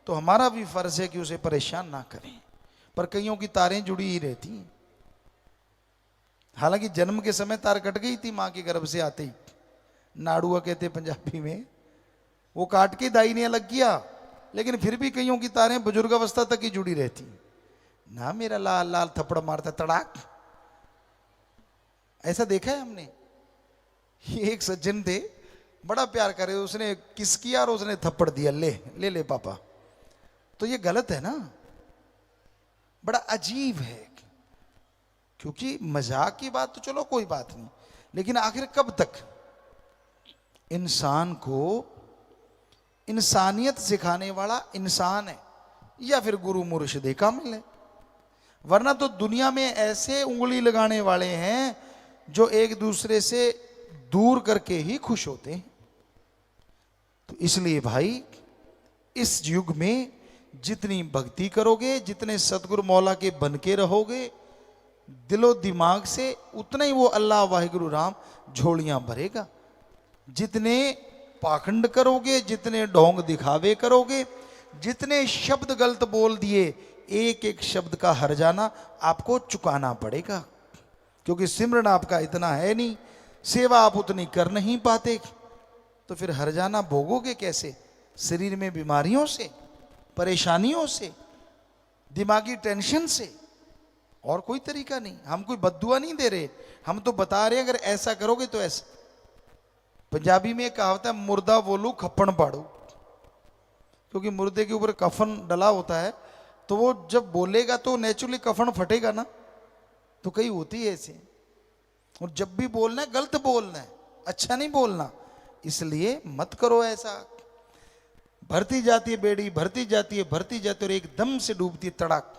तो हमारा भी फर्ज है कि उसे परेशान ना करें। पर कईयों की तारें जुड़ी ही रहती हैं। हालांकि जन्म के समय तार कट गई थी मां के गर्भ से आते ही, नाड़ुआ कहते पंजाबी में, वो काट के दाई ने अलग किया, लेकिन फिर भी कईयों की तारें बुजुर्ग अवस्था तक ही जुड़ी रहती ना। मेरा लाल लाल थप्पड़ मारता तड़ाक, ऐसा देखा है हमने। एक सज्जन थे, बड़ा प्यार करे, उसने किस किया और उसने थप्पड़ दिया, ले ले ले पापा। तो ये गलत है ना, बड़ा अजीब है। क्योंकि मजाक की बात तो चलो कोई बात नहीं, लेकिन आखिर कब तक इंसान को इंसानियत सिखाने वाला इंसान है या फिर गुरु मुर्शिद कामिल है? वरना तो दुनिया में ऐसे उंगली लगाने वाले हैं जो एक दूसरे से दूर करके ही खुश होते हैं। तो इसलिए भाई इस युग में जितनी भक्ति करोगे, जितने सतगुरु मौला के बन के रहोगे दिलो दिमाग से, उतना ही वो अल्लाह वाहिगुरु राम झोलियां भरेगा। जितने पाखंड करोगे, जितने ढोंग दिखावे करोगे, जितने शब्द गलत बोल दिए, एक एक शब्द का हर्जाना आपको चुकाना पड़ेगा। क्योंकि सिमरन आपका इतना है नहीं, सेवा आप उतनी कर नहीं पाते, तो फिर हर्जाना भोगोगे कैसे? शरीर में बीमारियों से, परेशानियों से, दिमागी टेंशन से, और कोई तरीका नहीं। हम कोई बद्दुआ नहीं दे रहे, हम तो बता रहे हैं अगर ऐसा करोगे तो ऐसा। पंजाबी में एक कहावत है, मुर्दा बोलू खप्पण पाड़ू, क्योंकि मुर्दे के ऊपर कफन डला होता है, तो वो जब बोलेगा तो नेचुरली कफन फटेगा ना, तो कहीं होती है ऐसे। और जब भी बोलना है गलत बोलना है, अच्छा नहीं बोलना, इसलिए मत करो ऐसा। भरती जाती है बेड़ी, भरती जाती है, भरती जाती है, और एकदम से डूबती है तड़ाक,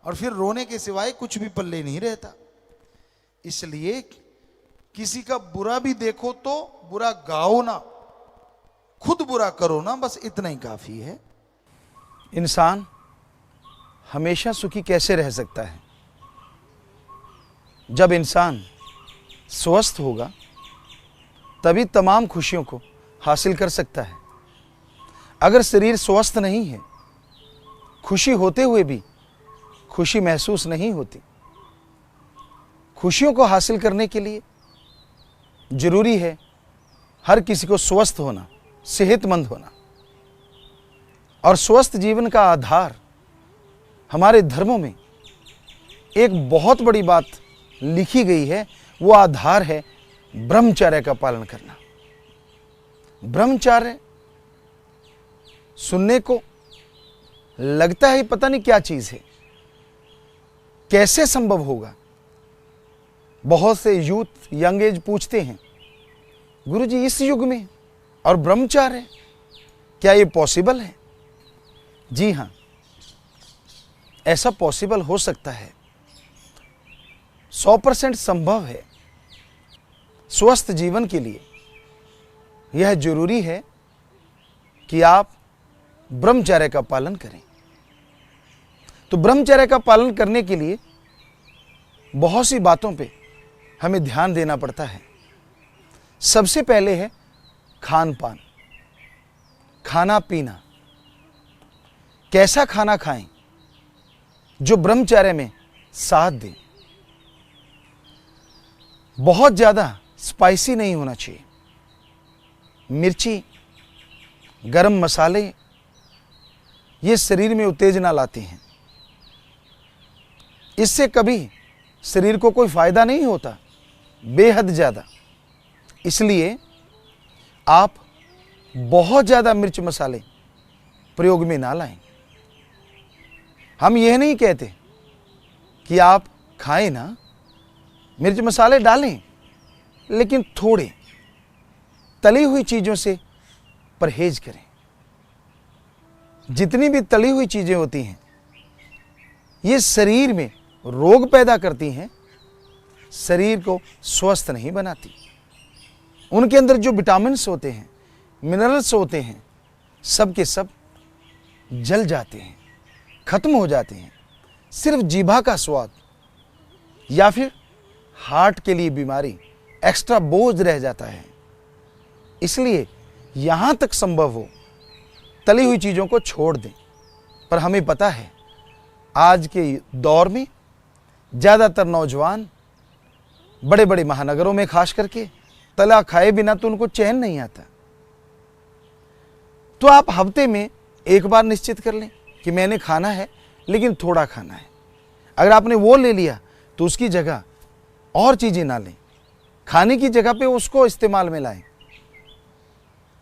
और फिर रोने के सिवाय कुछ भी पल्ले नहीं रहता। इसलिए किसी का बुरा भी देखो तो बुरा गाओ ना, खुद बुरा करो ना, बस इतना ही काफी है। इंसान हमेशा सुखी कैसे रह सकता है? जब इंसान स्वस्थ होगा तभी तमाम खुशियों को हासिल कर सकता है। अगर शरीर स्वस्थ नहीं है, खुशी होते हुए भी खुशी महसूस नहीं होती। खुशियों को हासिल करने के लिए जरूरी है हर किसी को स्वस्थ होना, सेहतमंद होना। और स्वस्थ जीवन का आधार हमारे धर्मों में एक बहुत बड़ी बात लिखी गई है, वो आधार है ब्रह्मचर्य का पालन करना। ब्रह्मचर्य सुनने को लगता है पता नहीं क्या चीज है, कैसे संभव होगा? बहुत से यूथ यंग एज पूछते हैं, गुरुजी इस युग में और ब्रह्मचर्य, क्या ये पॉसिबल है? जी हां, ऐसा पॉसिबल हो सकता है, 100% संभव है। स्वस्थ जीवन के लिए यह जरूरी है कि आप ब्रह्मचर्य का पालन करें। तो ब्रह्मचर्य का पालन करने के लिए बहुत सी बातों पे हमें ध्यान देना पड़ता है। सबसे पहले है खान पान, खाना पीना। कैसा खाना खाएं जो ब्रह्मचर्य में साथ दे? बहुत ज्यादा स्पाइसी नहीं होना चाहिए। मिर्ची, गरम मसाले ये शरीर में उत्तेजना लाते हैं, इससे कभी शरीर को कोई फायदा नहीं होता, बेहद ज्यादा। इसलिए आप बहुत ज्यादा मिर्च मसाले प्रयोग में ना लाएं। हम यह नहीं कहते कि आप खाएं ना, मिर्च मसाले डालें, लेकिन थोड़े तली हुई चीजों से परहेज करें। जितनी भी तली हुई चीजें होती हैं ये शरीर में रोग पैदा करती हैं, शरीर को स्वस्थ नहीं बनाती। उनके अंदर जो विटामिन्स होते हैं, मिनरल्स होते हैं, सब के सब जल जाते हैं, खत्म हो जाते हैं। सिर्फ जीभा का स्वाद या फिर हार्ट के लिए बीमारी एक्स्ट्रा बोझ रह जाता है। इसलिए यहां तक संभव हो तली हुई चीजों को छोड़ दें। पर हमें पता है आज के दौर में ज्यादातर नौजवान बड़े बड़े महानगरों में खास करके तला खाए बिना तो उनको चैन नहीं आता। तो आप हफ्ते में एक बार निश्चित कर लें कि मैंने खाना है, लेकिन थोड़ा खाना है। अगर आपने वो ले लिया तो उसकी जगह और चीजें ना लें, खाने की जगह पे उसको इस्तेमाल में लाएं।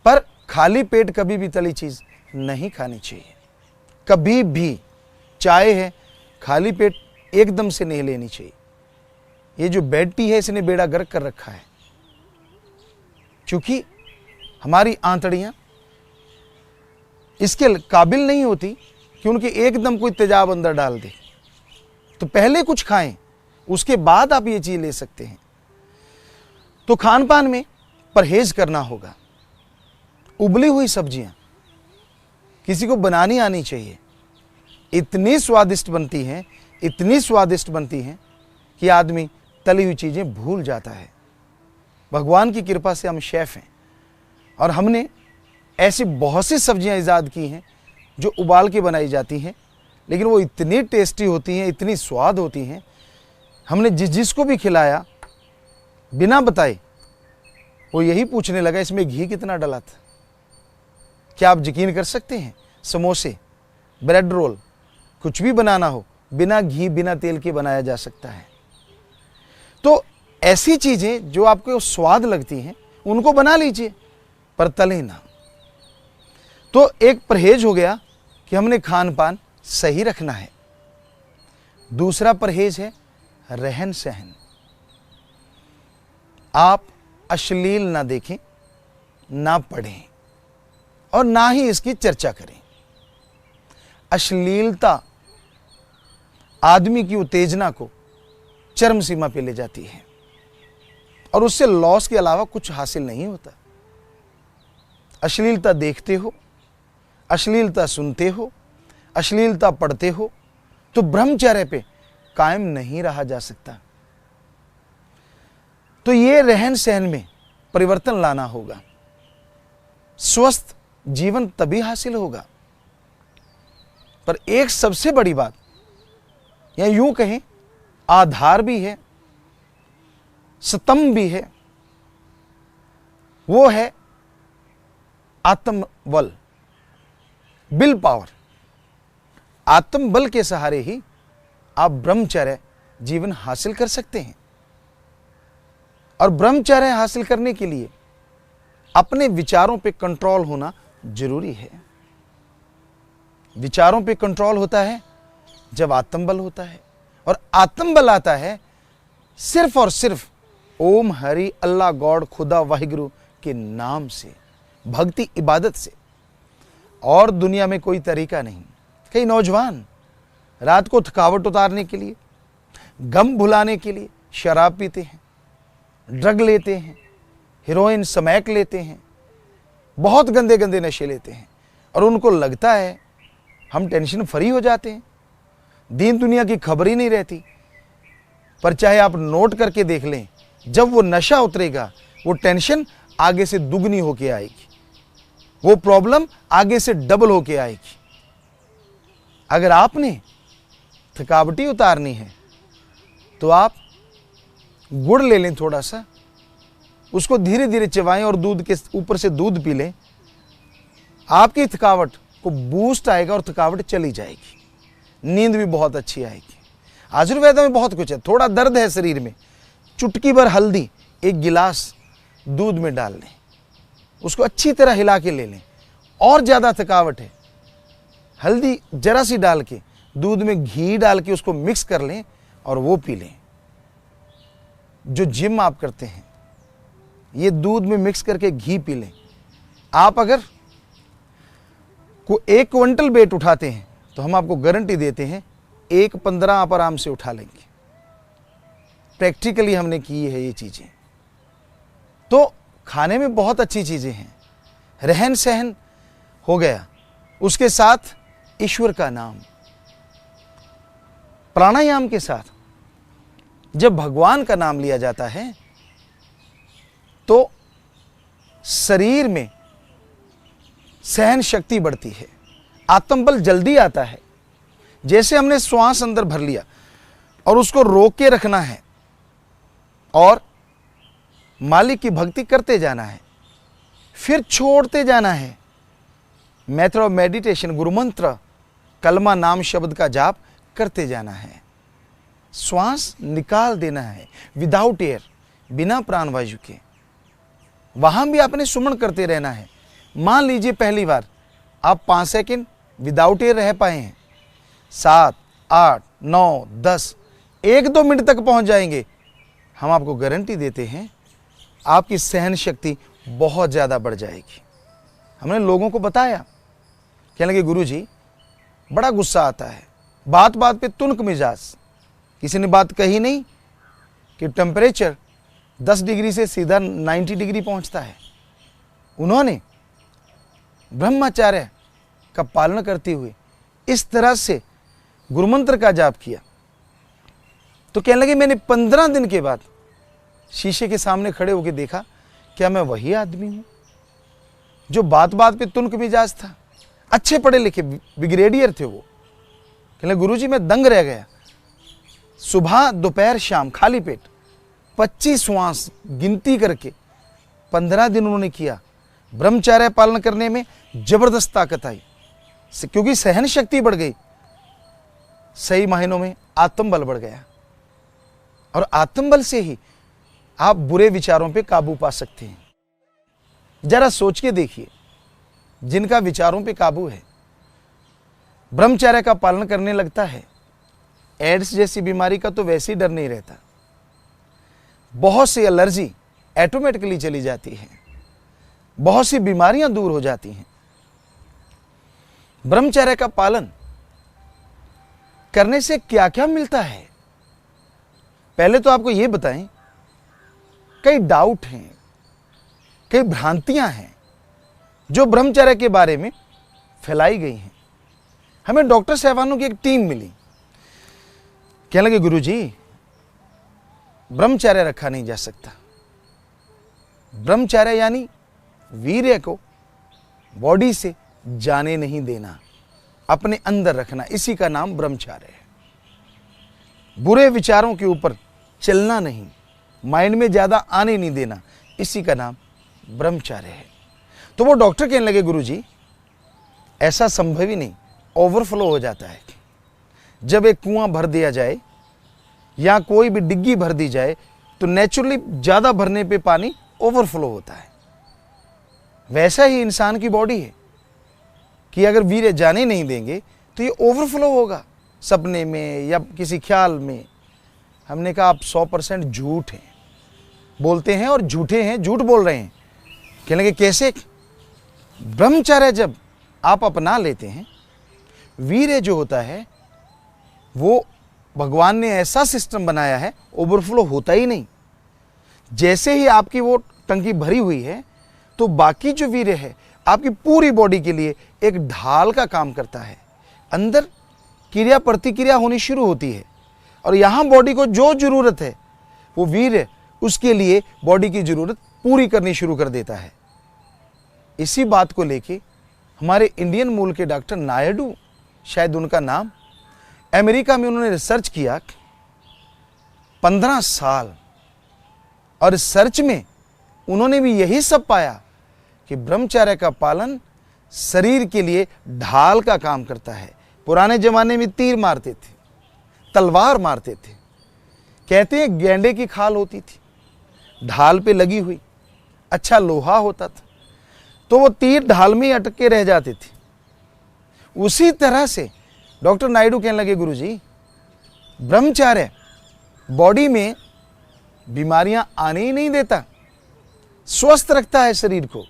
पर खाली पेट कभी भी तली चीज नहीं खानी चाहिए, कभी भी। चाय है, खाली पेट एकदम से नहीं लेनी चाहिए। ये जो बेड टी है इसने बेड़ा गर्क कर रखा है, क्योंकि हमारी आंतड़ियां इसके काबिल नहीं होती कि उनके एकदम कोई तेजाब अंदर डाल दे। तो पहले कुछ खाएं, उसके बाद आप ये चीज ले सकते हैं। तो खान पान में परहेज करना होगा। उबली हुई सब्जियां किसी को बनानी आनी चाहिए। इतनी स्वादिष्ट बनती हैं, इतनी स्वादिष्ट बनती हैं कि आदमी तली हुई चीज़ें भूल जाता है। भगवान की कृपा से हम शेफ़ हैं और हमने ऐसी बहुत सी सब्जियां ईजाद की हैं जो उबाल के बनाई जाती हैं, लेकिन वो इतनी टेस्टी होती हैं, इतनी स्वाद होती हैं। हमने जिसको भी खिलाया बिना बताए वो यही पूछने लगा इसमें घी कितना डला था। क्या आप यकीन कर सकते हैं, समोसे, ब्रेड रोल, कुछ भी बनाना हो बिना घी बिना तेल के बनाया जा सकता है। तो ऐसी चीजें जो आपको स्वाद लगती हैं उनको बना लीजिए, पर तले ना। तो एक परहेज हो गया कि हमने खान पान सही रखना है। दूसरा परहेज है रहन सहन। आप अश्लील ना देखें, ना पढ़ें और ना ही इसकी चर्चा करें। अश्लीलता आदमी की उत्तेजना को चरम सीमा पे ले जाती है और उससे लॉस के अलावा कुछ हासिल नहीं होता। अश्लीलता देखते हो, अश्लीलता सुनते हो, अश्लीलता पढ़ते हो तो ब्रह्मचर्य पे कायम नहीं रहा जा सकता। तो ये रहन सहन में परिवर्तन लाना होगा। स्वस्थ जीवन तभी हासिल होगा। पर एक सबसे बड़ी बात, या यूं कहें आधार भी है, स्तंभ भी है, वो है आत्मबल, विल पावर। आत्मबल के सहारे ही आप ब्रह्मचर्य जीवन हासिल कर सकते हैं। और ब्रह्मचर्य हासिल करने के लिए अपने विचारों पे कंट्रोल होना जरूरी है। विचारों पे कंट्रोल होता है जब आत्मबल होता है, और आत्मबल आता है सिर्फ और सिर्फ ओम हरि अल्लाह गॉड खुदा वाहिगुरु के नाम से, भक्ति इबादत से। और दुनिया में कोई तरीका नहीं। कई नौजवान रात को थकावट उतारने के लिए, गम भुलाने के लिए शराब पीते हैं, ड्रग लेते हैं, हीरोइन स्मैक लेते हैं, बहुत गंदे गंदे नशे लेते हैं और उनको लगता है हम टेंशन फ्री हो जाते हैं, दीन दुनिया की खबर ही नहीं रहती। पर चाहे आप नोट करके देख लें, जब वो नशा उतरेगा वो टेंशन आगे से दुगनी होके आएगी, वो प्रॉब्लम आगे से डबल होके आएगी। अगर आपने थकावटी उतारनी है तो आप गुड़ ले लें थोड़ा सा, उसको धीरे धीरे चबाएं और दूध के ऊपर से दूध पी लें। आपकी थकावट को बूस्ट आएगा और थकावट चली जाएगी, नींद भी बहुत अच्छी आएगी। आयुर्वेद में बहुत कुछ है। थोड़ा दर्द है शरीर में, चुटकी भर हल्दी एक गिलास दूध में डाल लें, उसको अच्छी तरह हिला के ले लें। और ज़्यादा थकावट है, हल्दी जरा सी डाल के दूध में घी डाल के उसको मिक्स कर लें और वो पी लें। जो जिम आप करते हैं ये दूध में मिक्स करके घी पी लें। आप अगर को 1 क्विंटल वेट उठाते हैं तो हम आपको गारंटी देते हैं 1.15 आप आराम से उठा लेंगे। प्रैक्टिकली हमने की है ये चीजें। तो खाने में बहुत अच्छी चीजें हैं, रहन सहन हो गया, उसके साथ ईश्वर का नाम। प्राणायाम के साथ जब भगवान का नाम लिया जाता है तो शरीर में सहन शक्ति बढ़ती है, आत्मबल जल्दी आता है। जैसे हमने श्वास अंदर भर लिया और उसको रोक के रखना है और मालिक की भक्ति करते जाना है, फिर छोड़ते जाना है। मेथड ऑफ मेडिटेशन, गुरु मंत्र, कलमा नाम शब्द का जाप करते जाना है। श्वास निकाल देना है विदाउट एयर, बिना प्राणवायु के। वहां भी आपने सुमन करते रहना है। मान लीजिए पहली बार आप 5 सेकंड विदाउट एयर रह पाए हैं, 7, 8, 9, 10, 1-2 मिनट तक पहुंच जाएंगे, हम आपको गारंटी देते हैं आपकी सहन शक्ति बहुत ज़्यादा बढ़ जाएगी। हमने लोगों को बताया, कहने लगे गुरुजी बड़ा गुस्सा आता है, बात बात पे तुनक मिजाज। किसी ने बात कही नहीं कि टेम्परेचर 10 डिग्री से सीधा 90 डिग्री पहुंचता है। उन्होंने ब्रह्मचर्य का पालन करते हुए इस तरह से गुरुमंत्र का जाप किया तो कहने लगे मैंने 15 दिन के बाद शीशे के सामने खड़े होकर देखा, क्या मैं वही आदमी हूं जो बात बात पे तुनक मिजाज था। अच्छे पढ़े लिखे ब्रिगेडियर थे वो। कहने गुरुजी मैं दंग रह गया। सुबह दोपहर शाम खाली पेट 25 श्वास गिनती करके 15 दिन उन्होंने किया। ब्रह्मचर्य पालन करने में जबरदस्त ताकत आई क्योंकि सहन शक्ति बढ़ गई। सही मायनों में आत्मबल बढ़ गया और आत्मबल से ही आप बुरे विचारों पे काबू पा सकते हैं। जरा सोच के देखिए, जिनका विचारों पे काबू है, ब्रह्मचर्य का पालन करने लगता है, एड्स जैसी बीमारी का तो वैसे ही डर नहीं रहता। बहुत सी एलर्जी ऑटोमेटिकली चली जाती है, बहुत सी बीमारियां दूर हो जाती हैं। ब्रह्मचर्य का पालन करने से क्या क्या मिलता है, पहले तो आपको यह बताएं। कई डाउट हैं, कई भ्रांतियां हैं जो ब्रह्मचर्य के बारे में फैलाई गई हैं। हमें डॉक्टर साहबानों की एक टीम मिली, कहने लगे गुरुजी ब्रह्मचर्य रखा नहीं जा सकता। ब्रह्मचर्य यानी वीर्य को बॉडी से जाने नहीं देना, अपने अंदर रखना, इसी का नाम ब्रह्मचर्य है। बुरे विचारों के ऊपर चलना नहीं, माइंड में ज्यादा आने नहीं देना, इसी का नाम ब्रह्मचर्य है। तो वो डॉक्टर कहने लगे गुरुजी ऐसा संभव ही नहीं, ओवरफ्लो हो जाता है। जब एक कुआं भर दिया जाए या कोई भी डिग्गी भर दी जाए तो नेचुरली ज्यादा भरने पे पानी ओवरफ्लो होता है। वैसा ही इंसान की बॉडी है कि अगर वीर्य जाने नहीं देंगे तो ये ओवरफ्लो होगा, सपने में या किसी ख्याल में। हमने कहा आप 100% झूठ हैं, बोलते हैं और झूठे हैं, झूठ बोल रहे हैं। कहने लगे कैसे? ब्रह्मचर्य जब आप अपना लेते हैं, वीर्य जो होता है वो भगवान ने ऐसा सिस्टम बनाया है, ओवरफ्लो होता ही नहीं। जैसे ही आपकी वो टंकी भरी हुई है तो बाकी जो वीर्य है आपकी पूरी बॉडी के लिए एक ढाल का काम करता है। अंदर क्रिया प्रतिक्रिया होनी शुरू होती है और यहां बॉडी को जो जरूरत है वो वीर्य उसके लिए बॉडी की जरूरत पूरी करनी शुरू कर देता है। इसी बात को लेके हमारे इंडियन मूल के डॉक्टर नायडू, शायद उनका नाम, अमेरिका में उन्होंने रिसर्च किया 15 साल, और रिसर्च में उन्होंने भी यही सब पाया कि ब्रह्मचर्य का पालन शरीर के लिए ढाल का काम करता है। पुराने जमाने में तीर मारते थे, तलवार मारते थे, कहते हैं गेंडे की खाल होती थी ढाल पे लगी हुई, अच्छा लोहा होता था तो वो तीर ढाल में ही अटक के रह जाते थे। उसी तरह से डॉक्टर नायडू कहने लगे गुरुजी ब्रह्मचर्य बॉडी में बीमारियां आने ही नहीं देता, स्वस्थ रखता है शरीर को।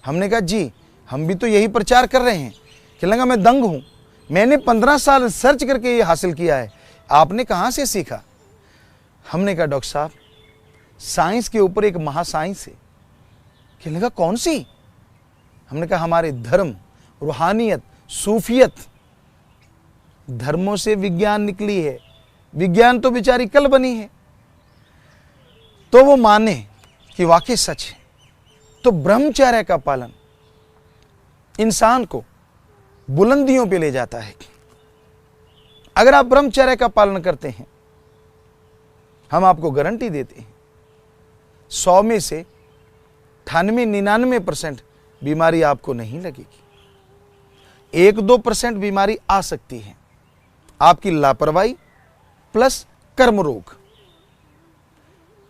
हमने कहा जी हम भी तो यही प्रचार कर रहे हैं। कहने लगा मैं दंग हूं, मैंने 15 साल सर्च करके ये हासिल किया है, आपने कहां से सीखा? हमने कहा डॉक्टर साहब साइंस के ऊपर एक महासाइंस है। कहने लगा कौन सी? हमने कहा हमारे धर्म, रूहानियत, सूफियत, धर्मों से विज्ञान निकली है, विज्ञान तो बेचारी कल बनी है। तो वो माने कि वाकई सच है। तो ब्रह्मचर्य का पालन इंसान को बुलंदियों पे ले जाता है। अगर आप ब्रह्मचर्य का पालन करते हैं, हम आपको गारंटी देते हैं 100 में से 98-99% बीमारी आपको नहीं लगेगी। 1-2% बीमारी आ सकती है, आपकी लापरवाही प्लस कर्म रोग।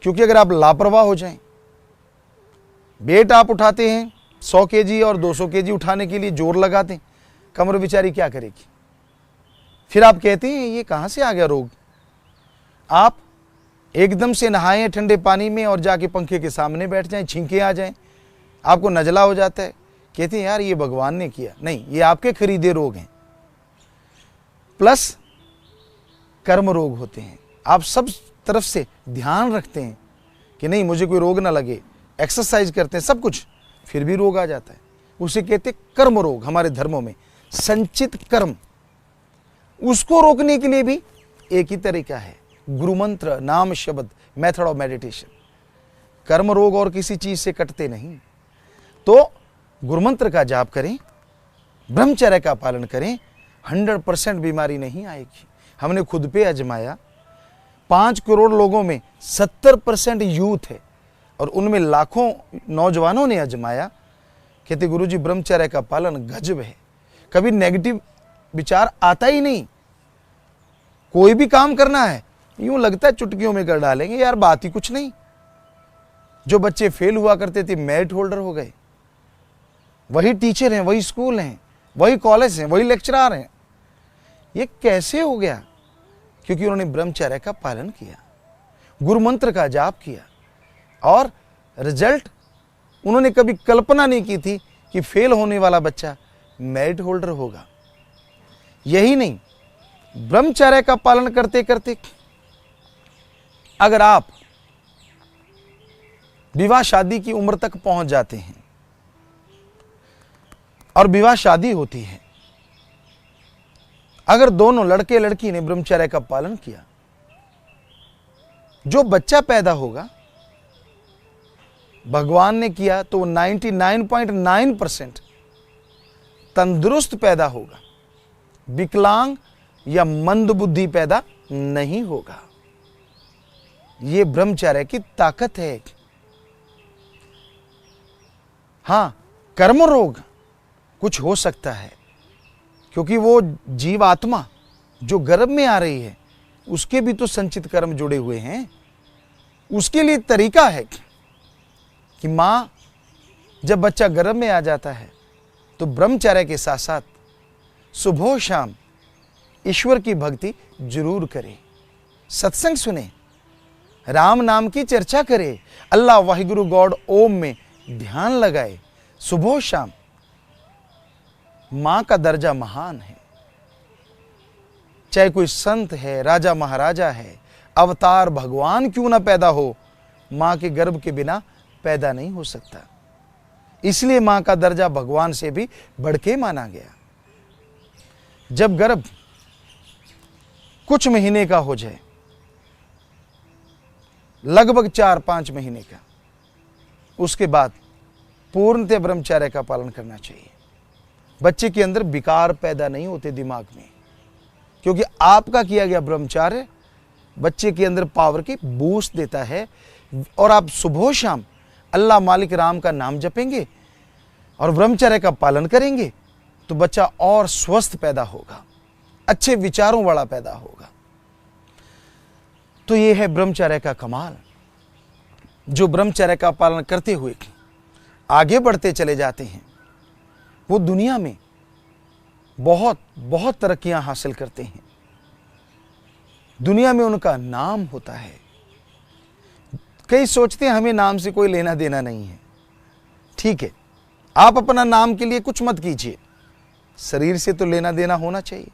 क्योंकि अगर आप लापरवाह हो जाएं, वेट आप उठाते हैं 100 केजी और 200 केजी उठाने के लिए जोर लगाते हैं, कमर बेचारी क्या करेगी? फिर आप कहते हैं ये कहां से आ गया रोग। आप एकदम से नहाएं ठंडे पानी में और जाके पंखे के सामने बैठ जाएं, छींके आ जाएं, आपको नजला हो जाता है, कहते हैं यार ये भगवान ने किया। नहीं, ये आपके खरीदे रोग हैं, प्लस कर्म रोग होते हैं। आप सब तरफ से ध्यान रखते हैं कि नहीं मुझे कोई रोग ना लगे, एक्सरसाइज करते हैं सब कुछ, फिर भी रोग आ जाता है। उसे कहते कर्म रोग हमारे धर्मों में। संचित कर्म, उसको रोकने के लिए भी एक ही तरीका है, गुरु मंत्र, नाम, शब्द, मेथड ऑफ मेडिटेशन। कर्म रोग और किसी चीज से कटते नहीं। तो गुरु मंत्र का जाप करें, ब्रह्मचर्य का पालन करें, 100% बीमारी नहीं आएगी। हमने खुद पे आजमाया, 5 करोड़ लोगों में 70% यूथ है और उनमें लाखों नौजवानों ने आजमाया। कहते गुरुजी ब्रह्मचर्य का पालन गजब है, कभी नेगेटिव विचार आता ही नहीं। कोई भी काम करना है यूं लगता है चुटकियों में कर डालेंगे, यार बात ही कुछ नहीं। जो बच्चे फेल हुआ करते थे मेरिट होल्डर हो गए, वही टीचर हैं, वही स्कूल हैं, वही कॉलेज हैं, वही लेक्चरर हैं। ये कैसे हो गया? क्योंकि उन्होंने ब्रह्मचर्य का पालन किया, गुरु मंत्र का जाप किया, और रिजल्ट उन्होंने कभी कल्पना नहीं की थी कि फेल होने वाला बच्चा मेरिट होल्डर होगा। यही नहीं, ब्रह्मचर्य का पालन करते करते अगर आप विवाह शादी की उम्र तक पहुंच जाते हैं और विवाह शादी होती है, अगर दोनों लड़के लड़की ने ब्रह्मचर्य का पालन किया, जो बच्चा पैदा होगा भगवान ने किया तो 99.9% तंदुरुस्त पैदा होगा, विकलांग या मंदबुद्धि पैदा नहीं होगा। यह ब्रह्मचर्य की ताकत है। हां, कर्म रोग कुछ हो सकता है, क्योंकि वो जीवात्मा जो गर्भ में आ रही है उसके भी तो संचित कर्म जुड़े हुए हैं। उसके लिए तरीका है कि मां जब बच्चा गर्भ में आ जाता है तो ब्रह्मचर्य के साथ साथ सुबह शाम ईश्वर की भक्ति जरूर करे, सत्संग सुने, राम नाम की चर्चा करे, अल्लाह वाहिगुरु गॉड ओम में ध्यान लगाए। सुबह शाम मां का दर्जा महान है, चाहे कोई संत है, राजा महाराजा है, अवतार भगवान क्यों ना पैदा हो, मां के गर्भ के बिना पैदा नहीं हो सकता। इसलिए मां का दर्जा भगवान से भी बढ़ के माना गया। जब गर्भ कुछ महीने का हो जाए, लगभग 4-5 महीने का, उसके बाद पूर्णतः ब्रह्मचर्य का पालन करना चाहिए। बच्चे के अंदर विकार पैदा नहीं होते दिमाग में, क्योंकि आपका किया गया ब्रह्मचर्य बच्चे के अंदर पावर की बूस्ट देता है। और आप सुबह शाम अल्लाह मालिक राम का नाम जपेंगे और ब्रह्मचर्य का पालन करेंगे तो बच्चा और स्वस्थ पैदा होगा, अच्छे विचारों वाला पैदा होगा। तो यह है ब्रह्मचर्य का कमाल। जो ब्रह्मचर्य का पालन करते हुए आगे बढ़ते चले जाते हैं, वो दुनिया में बहुत बहुत तरक्कियां हासिल करते हैं, दुनिया में उनका नाम होता है। कई सोचते हैं हमें नाम से कोई लेना देना नहीं है। ठीक है, आप अपना नाम के लिए कुछ मत कीजिए, शरीर से तो लेना देना होना चाहिए।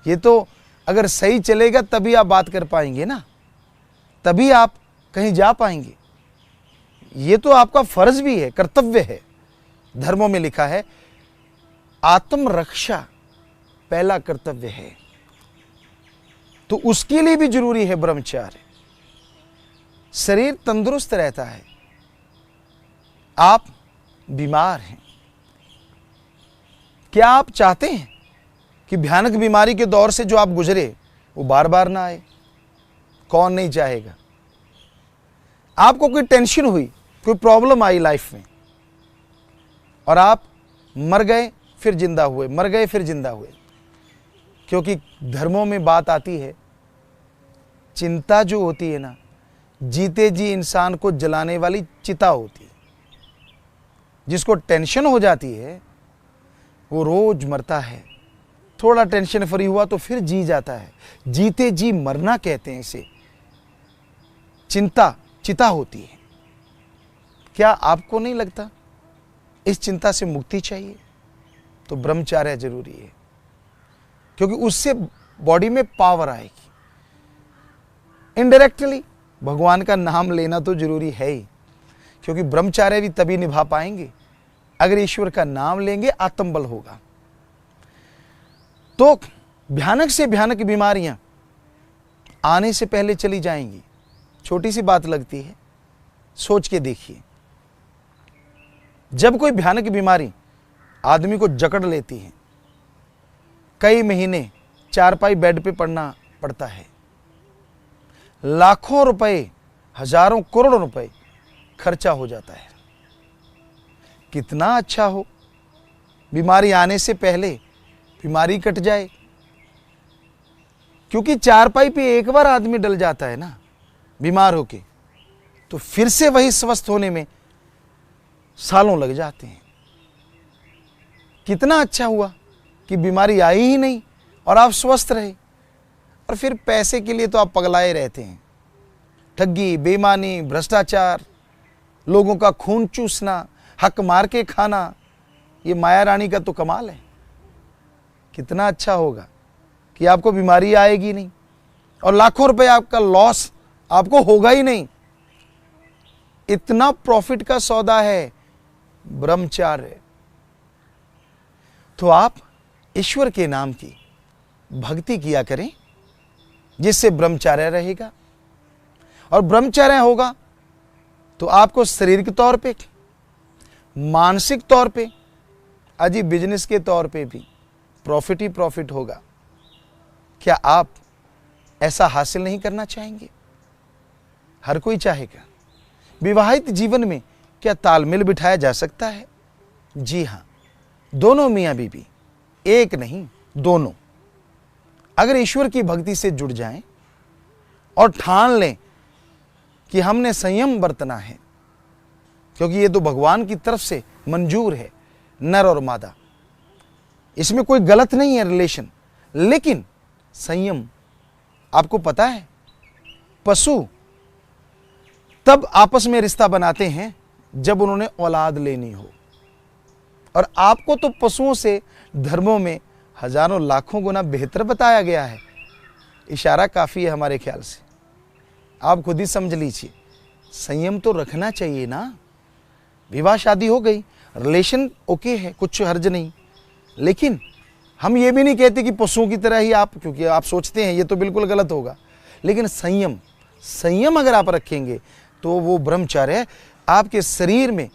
ये तो अगर सही चलेगा तभी आप बात कर पाएंगे ना, तभी आप कहीं जा पाएंगे। ये तो आपका फर्ज भी है, कर्तव्य है। धर्मों में लिखा है आत्मरक्षा पहला कर्तव्य है, तो उसके लिए भी जरूरी है ब्रह्मचर्य। शरीर तंदुरुस्त रहता है। आप बीमार हैं, क्या आप चाहते हैं कि भयानक बीमारी के दौर से जो आप गुजरे वो बार बार ना आए? कौन नहीं चाहेगा। आपको कोई टेंशन हुई, कोई प्रॉब्लम आई लाइफ में और आप मर गए फिर जिंदा हुए, मर गए फिर जिंदा हुए। क्योंकि धर्मों में बात आती है, चिंता जो होती है ना, जीते जी इंसान को जलाने वाली चिता होती है। जिसको टेंशन हो जाती है वो रोज मरता है, थोड़ा टेंशन फ्री हुआ तो फिर जी जाता है। जीते जी मरना कहते हैं इसे। चिंता चिता होती है। क्या आपको नहीं लगता इस चिंता से मुक्ति चाहिए? तो ब्रह्मचर्य जरूरी है, क्योंकि उससे बॉडी में पावर आएगी। इनडायरेक्टली भगवान का नाम लेना तो जरूरी है ही, क्योंकि ब्रह्मचर्य भी तभी निभा पाएंगे अगर ईश्वर का नाम लेंगे, आत्मबल होगा। तो भयानक से भयानक बीमारियां आने से पहले चली जाएंगी। छोटी सी बात लगती है, सोच के देखिए। जब कोई भयानक बीमारी आदमी को जकड़ लेती है, कई महीने चारपाई बेड पे पड़ना पड़ता है, लाखों रुपए, हजारों करोड़ों रुपए खर्चा हो जाता है। कितना अच्छा हो बीमारी आने से पहले बीमारी कट जाए, क्योंकि चारपाई पे एक बार आदमी डल जाता है ना बीमार होके, तो फिर से वही स्वस्थ होने में सालों लग जाते हैं। कितना अच्छा हुआ कि बीमारी आई ही नहीं और आप स्वस्थ रहे। और फिर पैसे के लिए तो आप पगलाए रहते हैं। ठगी, बेईमानी, भ्रष्टाचार, लोगों का खून चूसना, हक मार के खाना, ये माया रानी का तो कमाल है। कितना अच्छा होगा कि आपको बीमारी आएगी नहीं और लाखों रुपए आपका लॉस आपको होगा ही नहीं। इतना प्रॉफिट का सौदा है ब्रह्मचर्य। तो आप ईश्वर के नाम की भक्ति किया करें, जिससे ब्रह्मचर्य रहेगा। और ब्रह्मचर्य होगा तो आपको शारीरिक तौर पे, मानसिक तौर पे, अजी बिजनेस के तौर पे भी प्रॉफिट ही प्रॉफिट होगा। क्या आप ऐसा हासिल नहीं करना चाहेंगे? हर कोई चाहेगा। विवाहित जीवन में क्या तालमेल बिठाया जा सकता है? जी हाँ, दोनों मियाँ बीवी, एक नहीं दोनों, अगर ईश्वर की भक्ति से जुड़ जाएं और ठान लें कि हमने संयम बरतना है, क्योंकि ये तो भगवान की तरफ से मंजूर है, नर और मादा, इसमें कोई गलत नहीं है रिलेशन। लेकिन संयम, आपको पता है पशु तब आपस में रिश्ता बनाते हैं जब उन्होंने औलाद लेनी हो, और आपको तो पशुओं से धर्मों में हजारों लाखों गुना बेहतर बताया गया है। इशारा काफी है हमारे ख्याल से, आप खुद ही समझ लीजिए। संयम तो रखना चाहिए ना। विवाह शादी हो गई, रिलेशन ओके है, कुछ हर्ज नहीं, लेकिन हम ये भी नहीं कहते कि पशुओं की तरह ही आप, क्योंकि आप सोचते हैं ये तो बिल्कुल गलत होगा। लेकिन संयम, संयम अगर आप रखेंगे तो वो ब्रह्मचर्य आपके शरीर में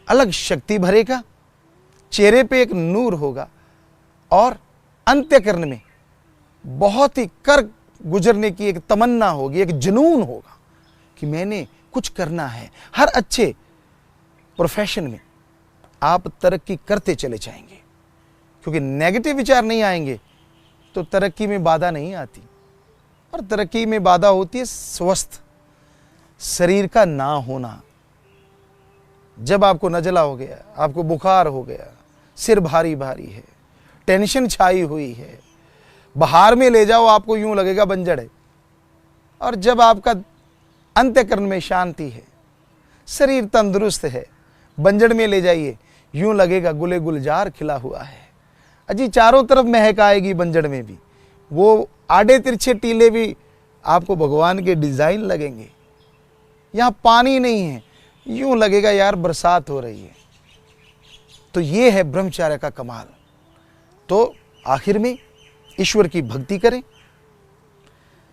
अलग शक्ति भरेगा, चेहरे पे एक नूर होगा, और अंत्यकरण में बहुत ही कर गुजरने की एक तमन्ना होगी, एक जुनून होगा कि मैंने कुछ करना है। हर अच्छे प्रोफेशन में आप तरक्की करते चले जाएंगे, क्योंकि नेगेटिव विचार नहीं आएंगे तो तरक्की में बाधा नहीं आती। और तरक्की में बाधा होती है स्वस्थ शरीर का ना होना। जब आपको नजला हो गया, आपको बुखार हो गया, सिर भारी भारी है, टेंशन छाई हुई है, बाहर में ले जाओ आपको यूं लगेगा बंजड़ है। और जब आपका अंत्यकरण में शांति है, शरीर तंदुरुस्त है, बंजड़ में ले जाइए, यूं लगेगा गुले गुलजार खिला हुआ है। अजी चारों तरफ महक आएगी बंजड़ में भी, वो आड़े तिरछे टीले भी आपको भगवान के डिजाइन लगेंगे। यहाँ पानी नहीं है, यूं लगेगा यार बरसात हो रही है। तो ये है ब्रह्मचर्य का कमाल। तो आखिर में ईश्वर की भक्ति करें,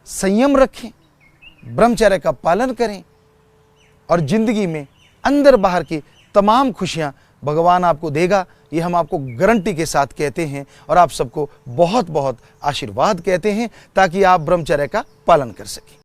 संयम रखें, ब्रह्मचर्य का पालन करें, और जिंदगी में अंदर बाहर की तमाम खुशियां भगवान आपको देगा। ये हम आपको गारंटी के साथ कहते हैं, और आप सबको बहुत बहुत आशीर्वाद कहते हैं, ताकि आप ब्रह्मचर्य का पालन कर सकें।